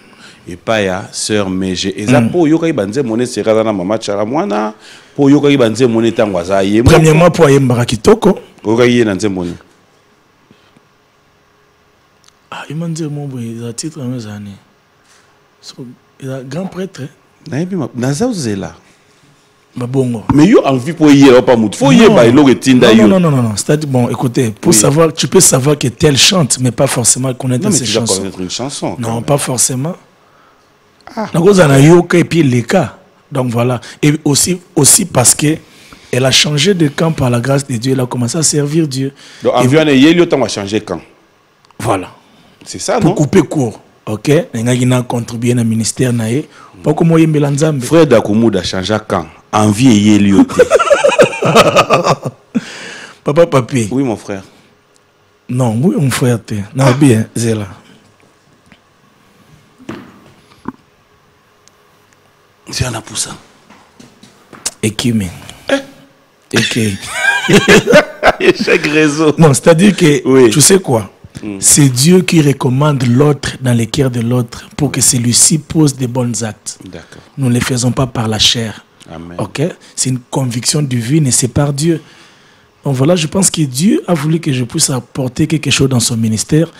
Et pas ya sœur Mege. Et ça pour yo kai banze moné sera na mama chara mwana. Pour yo kai banze moné tangwaza yé. Premièrement pour yembara kitoko. Okaye na nzemoni. Ah, il m'a dit mon boy, il a titre mes années. Il a grand prêtre. Naebi ma nazao zela. Bah bon. Mais yo envie pour y aller pas mout. Faut y aller lo retinda yo. Non. C'est-à-dire bon, écoutez, pour savoir, tu peux savoir que tel chante, mais pas forcément connaître ses chansons. Non, mais tu dois connaître une chanson. Non, pas forcément. Donc vous en avez eu et puis les cas. Donc voilà. Et aussi parce que elle a changé de camp par la grâce de Dieu. Elle a commencé à servir Dieu. Donc en vient y aller, on va changer camp. Voilà. C'est ça, pour non? Pour couper court. Ok. Il a contribué au ministère naé. Pas comme moi Melanzambe. Frère Dakoumou a changé camp. Envie y aller. Papa papi. Oui mon frère. Non, oui mon frère non bien, c'est là. C'est un pour ça. Et qui mais et qui chaque réseau. Non, c'est-à-dire que tu sais quoi? C'est Dieu qui recommande l'autre dans les cœurs de l'autre pour que celui-ci pose des bons actes. D'accord. Nous ne les faisons pas par la chair. Amen. Ok? C'est une conviction divine et c'est par Dieu. Donc voilà, je pense que Dieu a voulu que je puisse apporter quelque chose dans son ministère.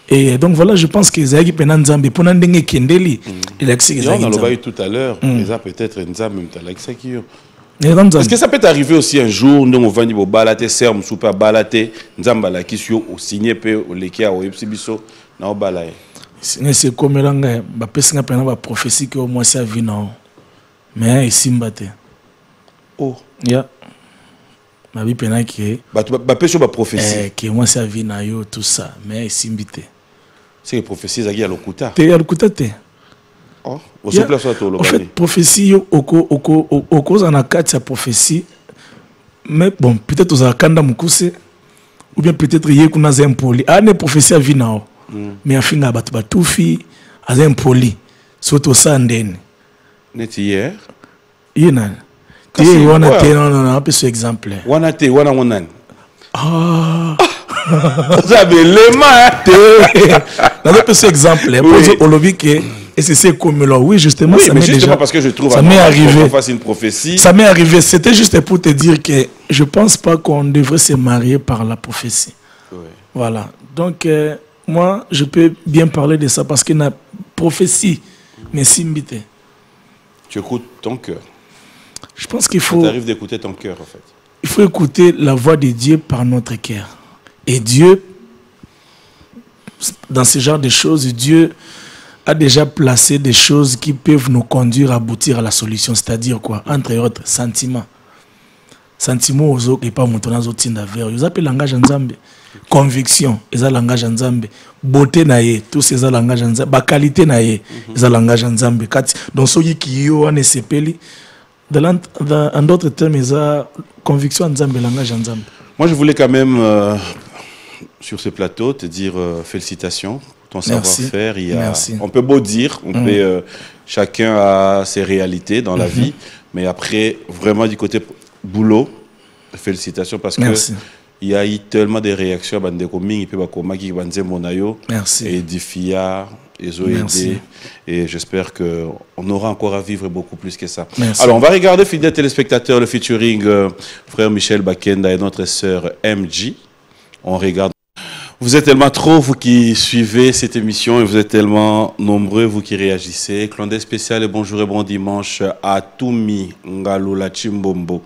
Et donc voilà, je pense que Zagi Penanzambe, pour Nandenge Kendeli, il a accès à on l'a vu tout à l'heure, mais ça peut-être Nzambe même l'accès qui est-ce que ça peut arriver aussi un jour, nous on va dire balaté, serme, super balaté, Nzamba la qui au signé pe au lekia au epsibiso, na au balaye. C'est comme l'anga, ba pesinga pena ba prophétie que au moins ça vit non. Mais ici mbate. Oh. Ya. Ma vie pena qui ba peso ba prophétie. Que moi ça vit na yo tout ça, mais ici mbite. C'est les prophéties zagi à l'okuta. Te ya l'okuta te. Oh, au place toi en fait, prophétie oko en a quatre prophétie. Mais bon, peut-être aux akanda mukuse ou bien peut-être yé kuna zempoli. Ah ne prophétie à vie nao. Mais afinga batu batufi à zempoli. Surtout ça ndene. Net hier. Yena. Te wana te non un peu ce exemple. Wana te wana wonan. Ah. Ça avait les mains. Un peu ce exemple. Pour olobi que et c'est comme là, oui, justement, oui, ça m'est déjà... justement parce que je trouve ça m'est arrivé. Fasse une prophétie. Ça m'est arrivé. C'était juste pour te dire que je pense pas qu'on devrait se marier par la prophétie. Oui. Voilà. Donc, moi, je peux bien parler de ça parce que la prophétie n'est simbité. Tu écoutes ton cœur. Je pense qu'il faut... Ça t'arrive d'écouter ton cœur, en fait. Il faut écouter la voix de Dieu par notre cœur. Et Dieu, dans ce genre de choses, Dieu a déjà placé des choses qui peuvent nous conduire à aboutir à la solution. C'est-à-dire quoi? Entre autres, sentiments. Sentiments aux autres et pas montant aux autres d'affaires. Ils appellent langage en Zambie. Conviction, ils ont langage en Zambie. Beauté naïe, tous ces langages en Zambie. Qualité naïe, ils ont langage en Zambie. Donc ceux qui ont un SCPL, en d'autres termes, ils ont conviction en Zambie, langage en Zambie. Moi, je voulais quand même, sur ce plateau, te dire félicitations. Ton savoir-faire, on peut beau dire, on peut, chacun a ses réalités dans la vie, mais après, vraiment du côté boulot, félicitations parce que il y a eu tellement de réactions à Bandeko Ming, et Difia, et j'espère qu'on aura encore à vivre beaucoup plus que ça. Merci. Alors, on va regarder, fidèles téléspectateurs, le featuring frère Michel Bakenda et notre sœur MJ. On regarde. Vous êtes tellement trop, vous qui suivez cette émission, et vous êtes tellement nombreux, vous qui réagissez. Clandé spécial et bonjour et bon dimanche à Toumi Ngalola Chimbombo.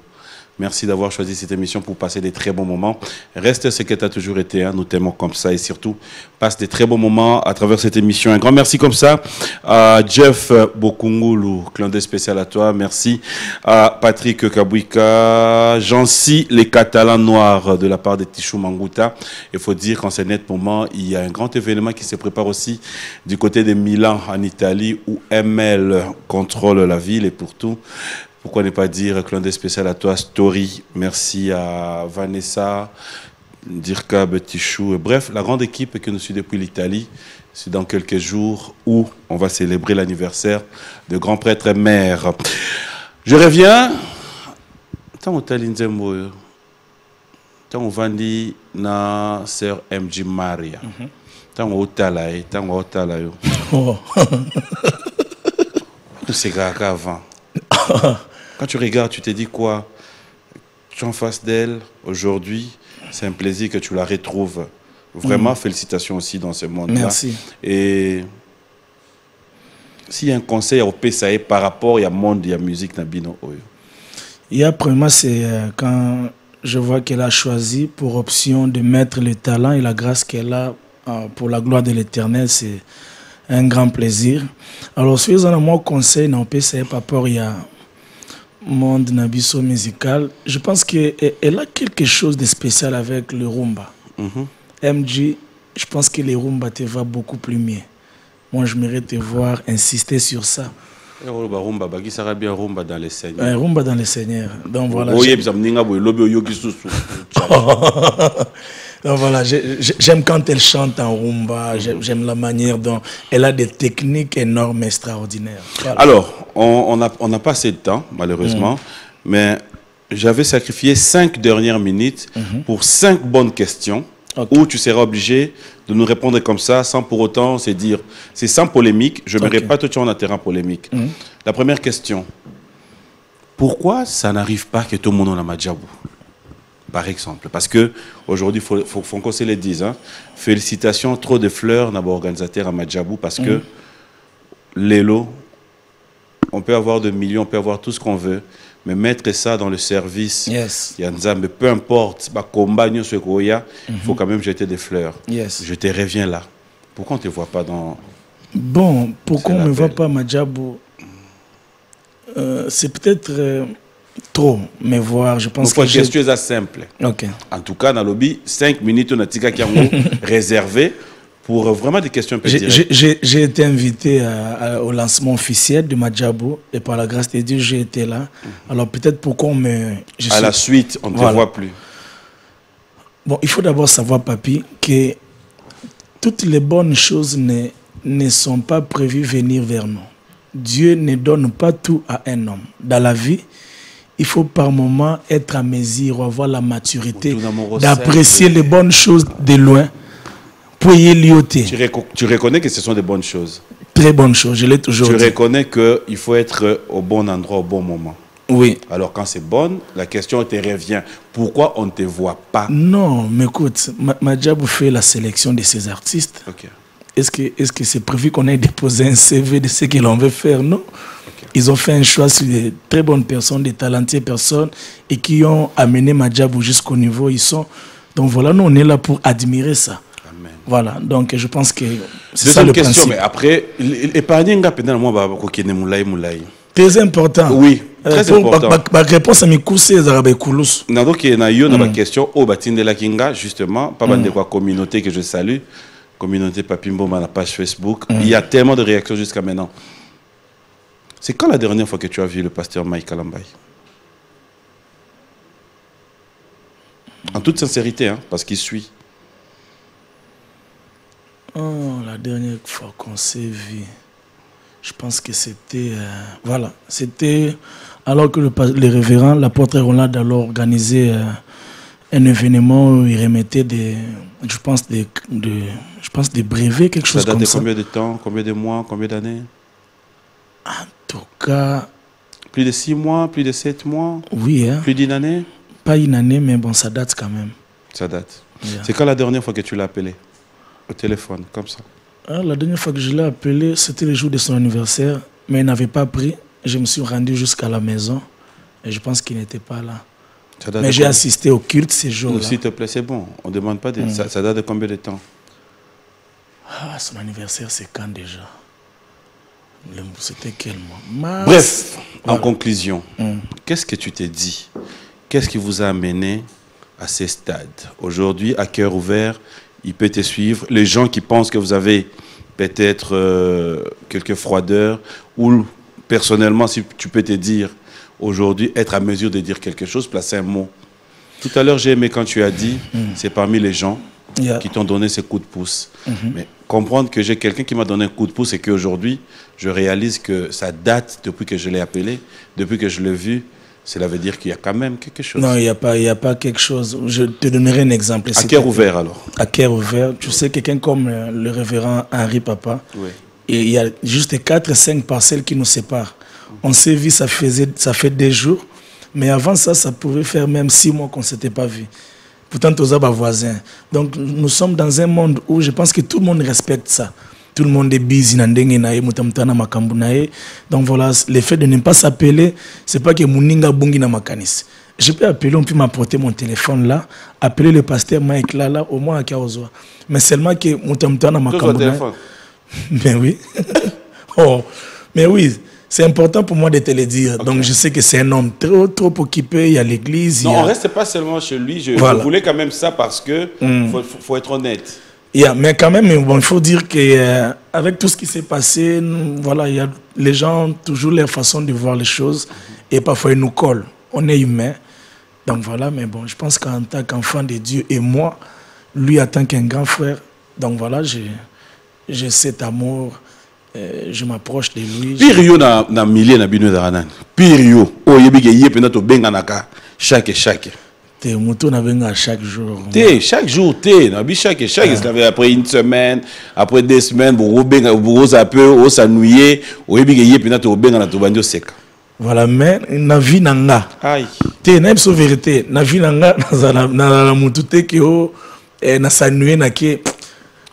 Merci d'avoir choisi cette émission pour passer des très bons moments. Reste ce que tu as toujours été, hein. Nous t'aimons comme ça et surtout, passe des très bons moments à travers cette émission. Un grand merci comme ça à Jeff Bokungulu, clandé spécial à toi. Merci à Patrick Kabouika, Jancy, les Catalans noirs de la part de Tichou Mangouta. Il faut dire qu'en ce net moment, il y a un grand événement qui se prépare aussi du côté de Milan en Italie où ML contrôle la ville et pour tout. Pourquoi ne pas dire clandé spécial à toi, Story. Merci à Vanessa, Dirka, Betichou. Bref, la grande équipe que nous suit depuis l'Italie. C'est dans quelques jours où on va célébrer l'anniversaire de grand prêtre maire. Je reviens. Tant on va dire na sœur MJ Maria. Tant on talaye, tant on talaye. C'est grave avant. Quand tu regardes, tu te dis quoi? Tu es en face d'elle aujourd'hui, c'est un plaisir que tu la retrouves. Vraiment, félicitations aussi dans ce monde-là. Merci. Et s'il y a un conseil au PSAE par rapport à monde, il y a musique, Nabino Oyo. Il y a premièrement, c'est quand je vois qu'elle a choisi pour option de mettre le talent et la grâce qu'elle a pour la gloire de l'Éternel, c'est un grand plaisir. Alors, si vous avez un conseil, non, c'est pas peur, il y a monde nabiso musical. Je pense qu'elle a quelque chose de spécial avec le rumba. MG, je pense que le rumba te va beaucoup plus mieux. Moi, je mérite te voir insister sur ça. Rumba, qui sera bien rumba dans les seigneurs. Un rumba dans les seigneurs. Donc voilà. Donc voilà, j'aime quand elle chante en rumba, j'aime la manière dont elle a des techniques énormes, extraordinaires. Voilà. Alors, on n'a pas assez de temps, malheureusement, mais j'avais sacrifié 5 dernières minutes pour 5 bonnes questions où tu seras obligé de nous répondre comme ça, sans pour autant se dire, c'est sans polémique, je ne me pas tout en terrain polémique. La première question, pourquoi ça n'arrive pas que tout le monde en a Madjabou? Par exemple, parce que aujourd'hui, faut qu'on se le dise. Hein. Félicitations, trop de fleurs n'a organisateur à Madjabou parce que l'élo, on peut avoir de millions, on peut avoir tout ce qu'on veut, mais mettre ça dans le service, mais peu importe, il faut quand même jeter des fleurs. Je te reviens là. Pourquoi on ne te voit pas dans... Bon, pourquoi on ne me voit pas à Madjabou? C'est peut-être... trop me voir, je pense que j'ai... question est simple. En tout cas, dans le lobby, 5 minutes, on a réservé pour vraiment des questions un peu directes. J'ai été invité au lancement officiel de Madjabou et par la grâce de Dieu, j'ai été là. Alors peut-être pourquoi on me... À la suite, on ne te voit plus. Bon, il faut d'abord savoir, Papi, que toutes les bonnes choses ne sont pas prévues venir vers nous. Dieu ne donne pas tout à un homme. Dans la vie, il faut par moment être à mesure, avoir la maturité, d'apprécier les bonnes choses de loin pour y lioter. Tu reconnais que ce sont des bonnes choses? Très bonnes choses, je l'ai toujours dit. Tu reconnais qu'il faut être au bon endroit, au bon moment? Oui. Alors quand c'est bonne, la question te revient. Pourquoi on ne te voit pas? Non, mais écoute, Madjabou fait la sélection de ses artistes. Est-ce que c'est prévu qu'on ait déposé un CV de ce que l'on veut faire? Non. Ils ont fait un choix sur des très bonnes personnes, des talentueuses personnes et qui ont amené Madjabou jusqu'au niveau où ils sont. Donc voilà, nous on est là pour admirer ça. Amen. Voilà, donc je pense que c'est ça le question, principe. Mais après, l'épargne, très important. Oui, très important. Ma réponse à mes coups, c'est Zarabé Koulous. Donc il y a une question, justement, pas de quoi communauté que je salue, communauté Papimbo, ma page Facebook. Il y a tellement de réactions jusqu'à maintenant. C'est quand la dernière fois que tu as vu le pasteur Mike Kalambay? En toute sincérité, hein, parce qu'il suit. Oh, la dernière fois qu'on s'est vu, je pense que c'était... voilà, c'était alors que le révérend, l'apôtre Roland, alors organisé un événement où il remettait des... Je pense des brevets, quelque chose comme ça. Ça date de combien de temps, combien de mois, combien d'années? En tout cas... Plus de 6 mois, plus de 7 mois? Oui. Hein. Plus d'une année? Pas une année, mais bon, ça date quand même. Ça date. C'est quand la dernière fois que tu l'as appelé? Au téléphone, comme ça? La dernière fois que je l'ai appelé, c'était le jour de son anniversaire, mais il n'avait pas pris. Je me suis rendu jusqu'à la maison et je pense qu'il n'était pas là. Mais j'ai assisté au culte ces jours-là. S'il te plaît, c'est bon. On ne demande pas. Ça date de combien de temps? Son anniversaire, c'est quand déjà? C'était quel mois? Bref, en conclusion, qu'est-ce que tu t'es dit? Qu'est-ce qui vous a amené à ces stades? Aujourd'hui, à cœur ouvert, il peut te suivre. Les gens qui pensent que vous avez peut-être quelques froideurs, ou personnellement, si tu peux te dire, aujourd'hui, être à mesure de dire quelque chose, placer un mot. Tout à l'heure, j'ai aimé quand tu as dit, c'est parmi les gens qui t'ont donné ces coups de pouce. Mais comprendre que j'ai quelqu'un qui m'a donné un coup de pouce et qu'aujourd'hui, je réalise que ça date depuis que je l'ai appelé, depuis que je l'ai vu. Cela veut dire qu'il y a quand même quelque chose. Non, il n'y a pas quelque chose. Je te donnerai un exemple. À cœur ouvert, alors. À cœur ouvert. Tu sais, quelqu'un comme le révérend Henri Papa, et il y a juste 4-5 parcelles qui nous séparent. On s'est vu, ça fait des jours, mais avant ça, ça pouvait faire même 6 mois qu'on ne s'était pas vu. Pourtant, tous les voisins. Donc, nous sommes dans un monde où je pense que tout le monde respecte ça. tout le monde est busy na ndenge na ye mutamta na makambu na ye. Donc voilà, le fait de ne pas s'appeler, c'est pas que muninga bungi na makanis. Je peux appeler, on peut m'apporter mon téléphone là, appeler le pasteur Mike là, au moins à Kaozoa. Mais seulement que mutamta na makambu na ye. Mais oui. Oh, mais oui. C'est important pour moi de te le dire. Okay. Donc je sais que c'est un homme trop occupé. Il y a l'église. Non, on ne reste pas seulement chez lui. Je voulais quand même ça parce que faut être honnête. Yeah, mais quand même, bon, il faut dire que avec tout ce qui s'est passé, voilà, il y a les gens toujours leur façon de voir les choses et parfois ils nous collent. On est humain. Donc voilà, mais bon, je pense qu'en tant qu'enfant de Dieu et moi, lui en tant qu'un grand frère, donc voilà, j'ai cet amour. Je m'approche de lui. Pirio na millier na bino da Pirio o yebike yepena to benga naka chaque. Te moto na benga chaque jour. Chaque jour na bi chaque après une semaine, après 2 semaines bo benga bo zape o s'ennuyer o yebike yepena to benga na to bandio seka. Voilà, mais na vie nanga. Aïe. Te na so vérité, na vie nanga na moto te ke o na s'ennuyer na ke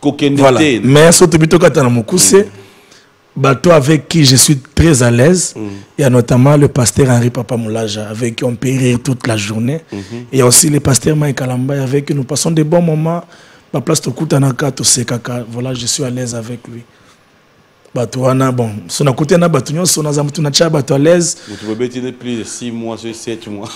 kokende. Voilà. Mais so to bito kata na mokuse. Bateau avec qui je suis très à l'aise. Il y a notamment le pasteur Henri Papa Moulaja, avec qui on peut rire toute la journée. Et il y a aussi le pasteur Mike Kalamba, avec qui nous passons des bons moments. Ma place de Koutanaka, tout c'est caca. Voilà, je suis à l'aise avec lui. Bateau, bon, son côté na bateau, son azamtu na cha bateau à l'aise. Vous pouvez tenir plus de 6 mois, 7 mois.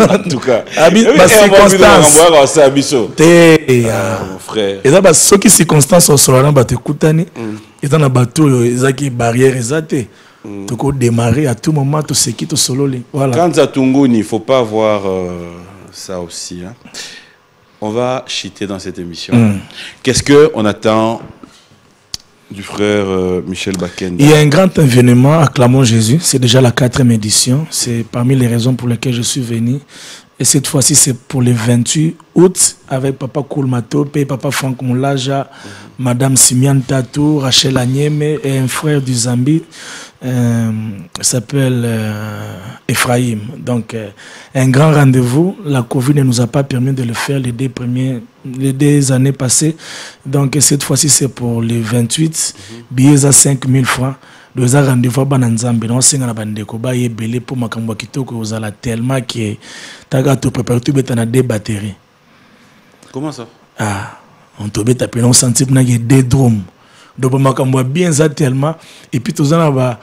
En tout cas. Habite ma circonstance. Mon frère. Et là, ceux qui circonstances sont sur la bateau Koutani. Et dans la bateau, ils ont des barrières exatées. Tu peux démarrer à tout moment, tout ce qui est solo. Voilà. Quand à Tunguni, il ne faut pas voir ça aussi. Hein. On va chiter dans cette émission. Qu'est-ce qu'on attend du frère Michel Bakenda? Il y a un grand événement à Clermont-Jésus. C'est déjà la 4e édition. C'est parmi les raisons pour lesquelles je suis venu. Et cette fois-ci, c'est pour le 28 août avec Papa Koulmato, Papa Franck Moulaja, Madame Simian Tatou, Rachel Agneme et un frère du Zambie, s'appelle Ephraim. Donc, un grand rendez-vous. La Covid ne nous a pas permis de le faire les 2 années passées. Donc, cette fois-ci, c'est pour le 28. Billets à 5 000 francs. Le rendez-vous à Bananzambe, on s'est dit belé pour ma kambakito que vous allez tellement que t'as tout préparé tout bête à 2 batteries. Comment ça? Ah, on te bête à peine on sentit que y a 2 drums. Donc ma kamba bien ça tellement et puis tous en va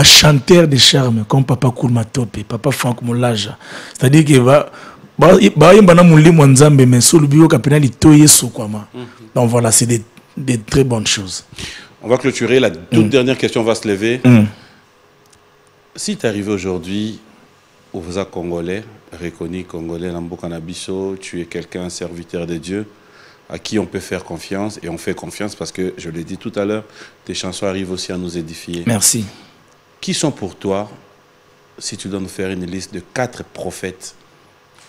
chanteur de charme comme Papa Koulmatope, Papa Franck Moulaja. C'est-à-dire que va yembana muli mwanzambe mais sous le bio kapena li toye sokwama. Donc voilà, c'est des très bonnes choses. On va clôturer. La toute dernière question va se lever. Si tu es arrivé aujourd'hui au Vasa Congolais, reconnu Congolais, Nambo Kanabiso, tu es quelqu'un, serviteur de Dieu, à qui on peut faire confiance, et on fait confiance parce que, je l'ai dit tout à l'heure, tes chansons arrivent aussi à nous édifier. Merci. Qui sont pour toi, si tu dois nous faire une liste de 4 prophètes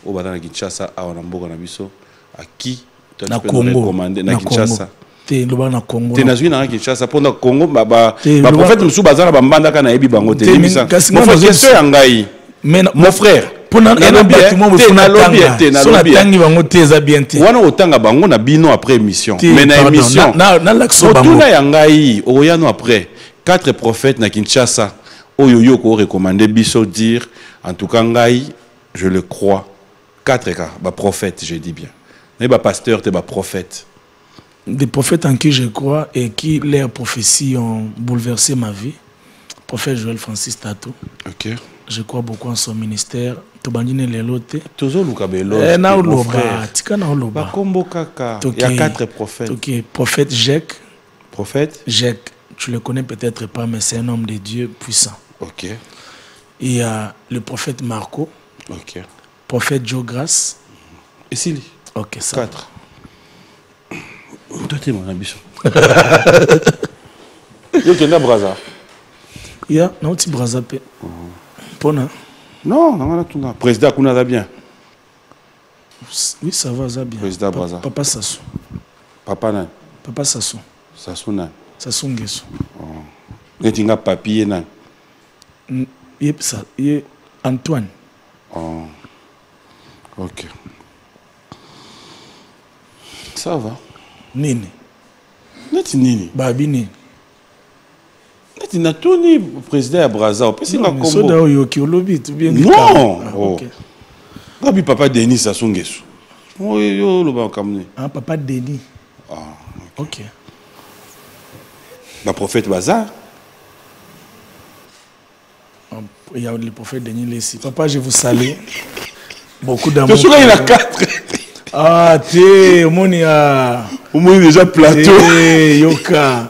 au Badana Kinshasa, à Nambo Kanabiso, à qui tu peux nous recommander na Kinshasa? Te loba na Congo. Te nazwi na Kinshasa pour na Congo ba prophète musu bazana ba mbanda kana yebi bango te limisa. Mon frère question ya ngai. Mon frère. Pour na bâtiment mo funa tanga. So na tangi bango te za bien te. Wana otanga bango na bino après émission. Mais na émission. Na lakso bango. Tuna ya ngai oyano après 4 prophètes na Kinshasa. Oyoyo ko recommander biso dire en tout cas ngai je le crois 4 cas ba prophète je dis bien. Mais ba pasteur te ba prophète. Des prophètes en qui je crois et qui leurs prophéties ont bouleversé ma vie. Prophète Joël Francis Tatou. Ok. Je crois beaucoup en son ministère. Tobandine lelote. Tozo lukabelo. Na oloba. Tika na oloba. Bakombo kaka. Il y a 4 prophètes. Ok. Prophète Jek. Prophète Jek. Tu le connais peut-être pas, mais c'est un homme de Dieu puissant. Ok. Il y a le prophète Marco. Ok. Prophète Joe Grace. Et Sili. Ok, ça. 4. Toi, tu es mon ambition. Yo, tu es là, Braza. Il y a un petit Braza. Pona. Non, non, non. Président Kuna va bien. Oui, ça va, ça bien. Président Braza. Papa Sassou. Papa Nan. Papa Sassou. Sassou Nan. Sassou Nguesso. Et tu as papier Nan. Il y a Antoine. Oh. Ok. Ça va. Nini. Neti Nini. Babi Nini. tu Tony président à Braza, on peut s'y Non, soda oyoki olobi tout bien. Non. Rabi papa Denis Sassou-Nguesso. Oui, yo le ba kamné. Ah, papa Denis. Ah. OK. Le prophète Bazar. Il y a le prophète Denis ici. Papa, je vous salue. Beaucoup d'amour. Je suis là, il a 4. Ah, t'es, au moins déjà plateau. Yoka.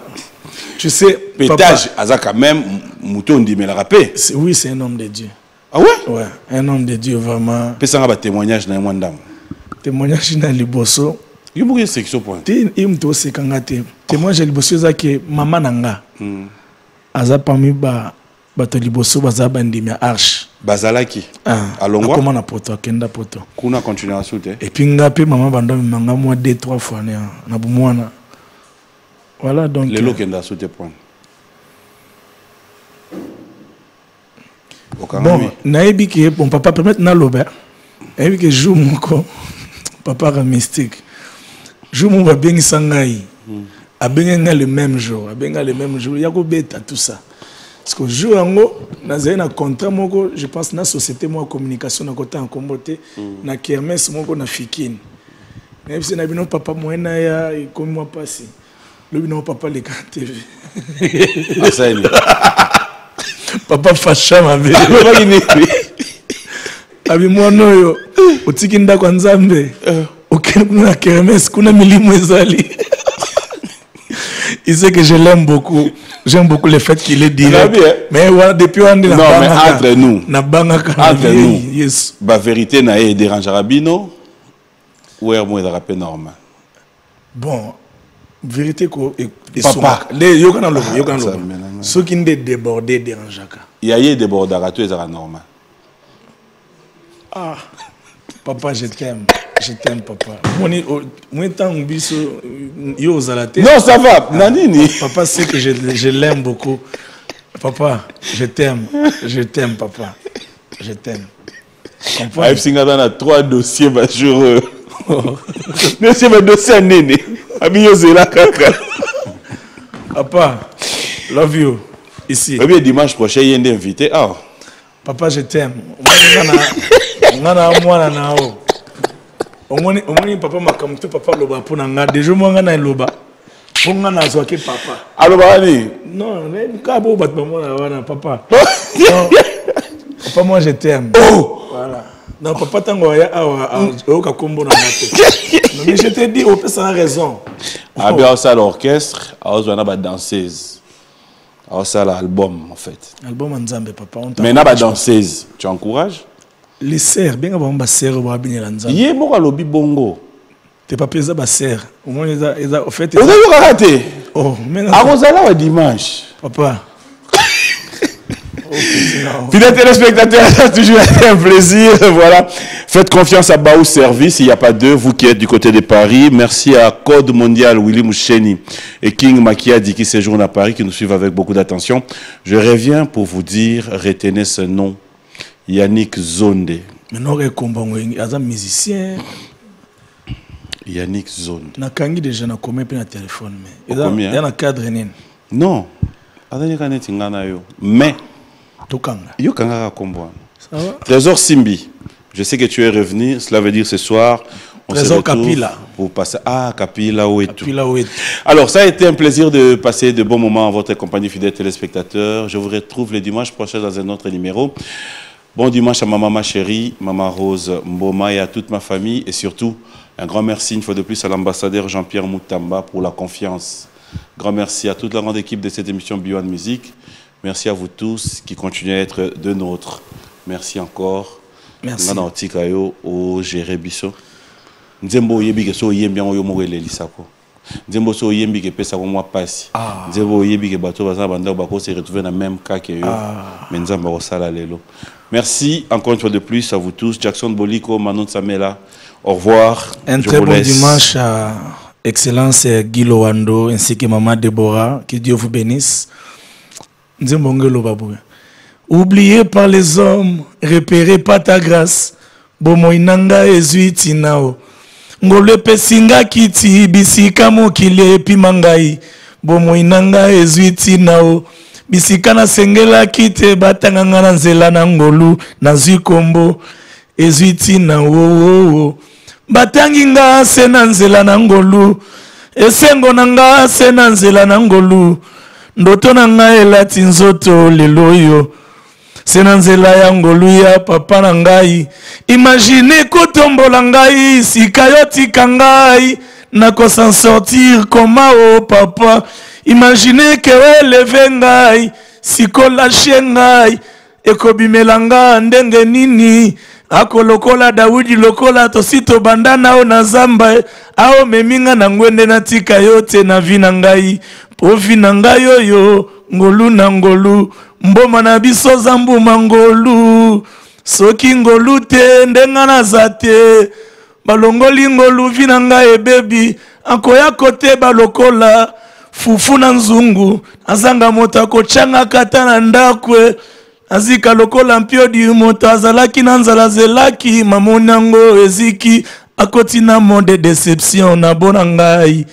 Tu sais, pétage, Aza quand même, mouton dit mais la rapé. Oui, c'est un homme de Dieu. Ah ouais? Ouais, un homme de Dieu vraiment. Peut-être un témoignage dans un dame. Témoignage dans le bosso. Il y a beaucoup de sections pour. Il me dit que témoignage dans le bosso, c'est que maman nanga. Aza parmi ba bato liboso baza bandimia arche. Bazalaki. Ah. Longwa. Comment na poto kenda poto. Kuna continuer à sauter. Et puis ngapi maman bando manga moi 2-3 fois na bumwana. Voilà donc. Les lots kenda sauter point. Bon, naebi que bon papa permettre na loba. Naebi que jour moko papa ra mystique. Jour mon va bien sangai. A bien le même jour, a bien le même jour, ya ko beta tout ça. Parce que jour ango nazé na contrat moko, je pense na société moi communication na côté en comboté na kermesse moko na fikine. Mais c'est na bino papa moena ya comme moi passé. Le bino papa le kan TV. Ah ça est. Papa facha mabe. Abi mwana oyo otiki ndako nzambe. Okene kuna kermesse kuna milimo ezali. Il sait que je l'aime beaucoup. J'aime beaucoup le fait qu'il est direct. Mais voilà, depuis on est non, mais entre nous. Entre nous. Yes. La vérité n'a pas dérangé Rabino. Ou est-ce que c'est normal? Bon, vérité que papa. Ceux qui sont débordés dérangent. Il y a des débordés, c'est normal. Ah, papa, je t'aime. Je t'aime, papa. Moi, tant que non, ça va. Nanini. Papa sait que je l'aime beaucoup. Papa, je t'aime. Je t'aime, papa. Je t'aime. Comprends? Singa dans 3 dossiers majeurs. C'est un dossier néné. Amiyo zela kaka. Papa, love you. Ici. Eh bien, dimanche prochain, il y a un invité. Ah. Papa, je t'aime. Omoni papa makamto papa loba pona nga déjà moi nga na loba ponga na zo ke papa aloba ni non mais ka bo bat mona wana papa papa moi je t'aime voilà non papa tango ya awa o ka kombo na moto non mais je te dis on peut sans raison ah bien ça l'orchestre a besoin ba danseuse a ça l'album en fait album nzambe papa mais na ba danseuse tu encourages les sœurs bien avant ba sœur ba binela nzambe yé moko lobi bongo t'es pas pesa ba sœur au moins ils ont fait on a raté oh mais à Rosala wa dimanche papa fidèles téléspectateurs, c'est toujours un plaisir. Voilà. Faites confiance à Baou Service, il n'y a pas deux, vous qui êtes du côté de Paris. Merci à Code Mondial, Willy Moucheni et King Makiadi qui séjournent à Paris, qui nous suivent avec beaucoup d'attention. Je reviens pour vous dire, retenez ce nom, Yannick Zonde. Mais non, il y a un musicien. Yannick Zonde. Il y a déjà combien de téléphone. Il y a un cadre. Non. Mais. Trésor Simbi, je sais que tu es revenu, cela veut dire ce soir, on Trésor se retrouve Kapila. Pour passer. Ah, Kapila Ouetou. Alors, ça a été un plaisir de passer de bons moments en votre compagnie, fidèles téléspectateurs. Je vous retrouve le dimanche prochain dans un autre numéro. Bon dimanche à ma maman chérie, maman Rose Mboma et à toute ma famille. Et surtout, un grand merci une fois de plus à l'ambassadeur Jean-Pierre Moutamba pour la confiance. Grand merci à toute la grande équipe de cette émission Beyond Music. Merci à vous tous qui continuez à être de nôtres. Merci encore. Merci. Ngana otika yo o gérer biso. Nzembo yebi ke so yembi ngo yo mogele lisako. Nzembo so yembi ke pesa ko moi passe. Nzembo yebi ke bato baza banda ba ko se retrouver dans même cas que yo. Mais nzamba ko sala lelo. Merci encore une fois de plus à vous tous. Jackson Boliko, Manon Samela. Au revoir. Un très bon dimanche à Excellence Guy Lowando ainsi que Maman Déborah. Que Dieu vous bénisse. Oublié par les hommes, repéré par ta grâce. Bomoinanga ezuiti nao. Ngole pesinga kiti bisika mokile pimangai. Bomoinanga ezuiti nao. bisika nasengelaki te batanganga na nzela na ngolu nazwi kombo ezwi tina wowowo batangi nga se na nzela na ngolu esengo na nga se na nzela na ngolu ndoto na nga elati nzoto lelo oyo se na nzela ya ngolu ya papa na ngai imagine kotombola ngai sika yo tika ngai nakosan sortir koma o papa imagine ke eleve ngai sikolashe ngai ekobimela nga ndenge nini akolokola Daudi lokola tosito bandana o na zamba ao meminga na ngwende na tika yote na vina ngai po vina ngai oyo ngolu na ngolu mboma na biso zambu mangolu soki ngolu te ndenga na zate balongoli ngolu vina ngai bebi akoya kote balokola fufu na nzungu azanga moto akochanga kata na ndakwe azika lokola mpio di moto azalaki na nzala zelaki mamonango eziki akoti na monde deception na bona ngai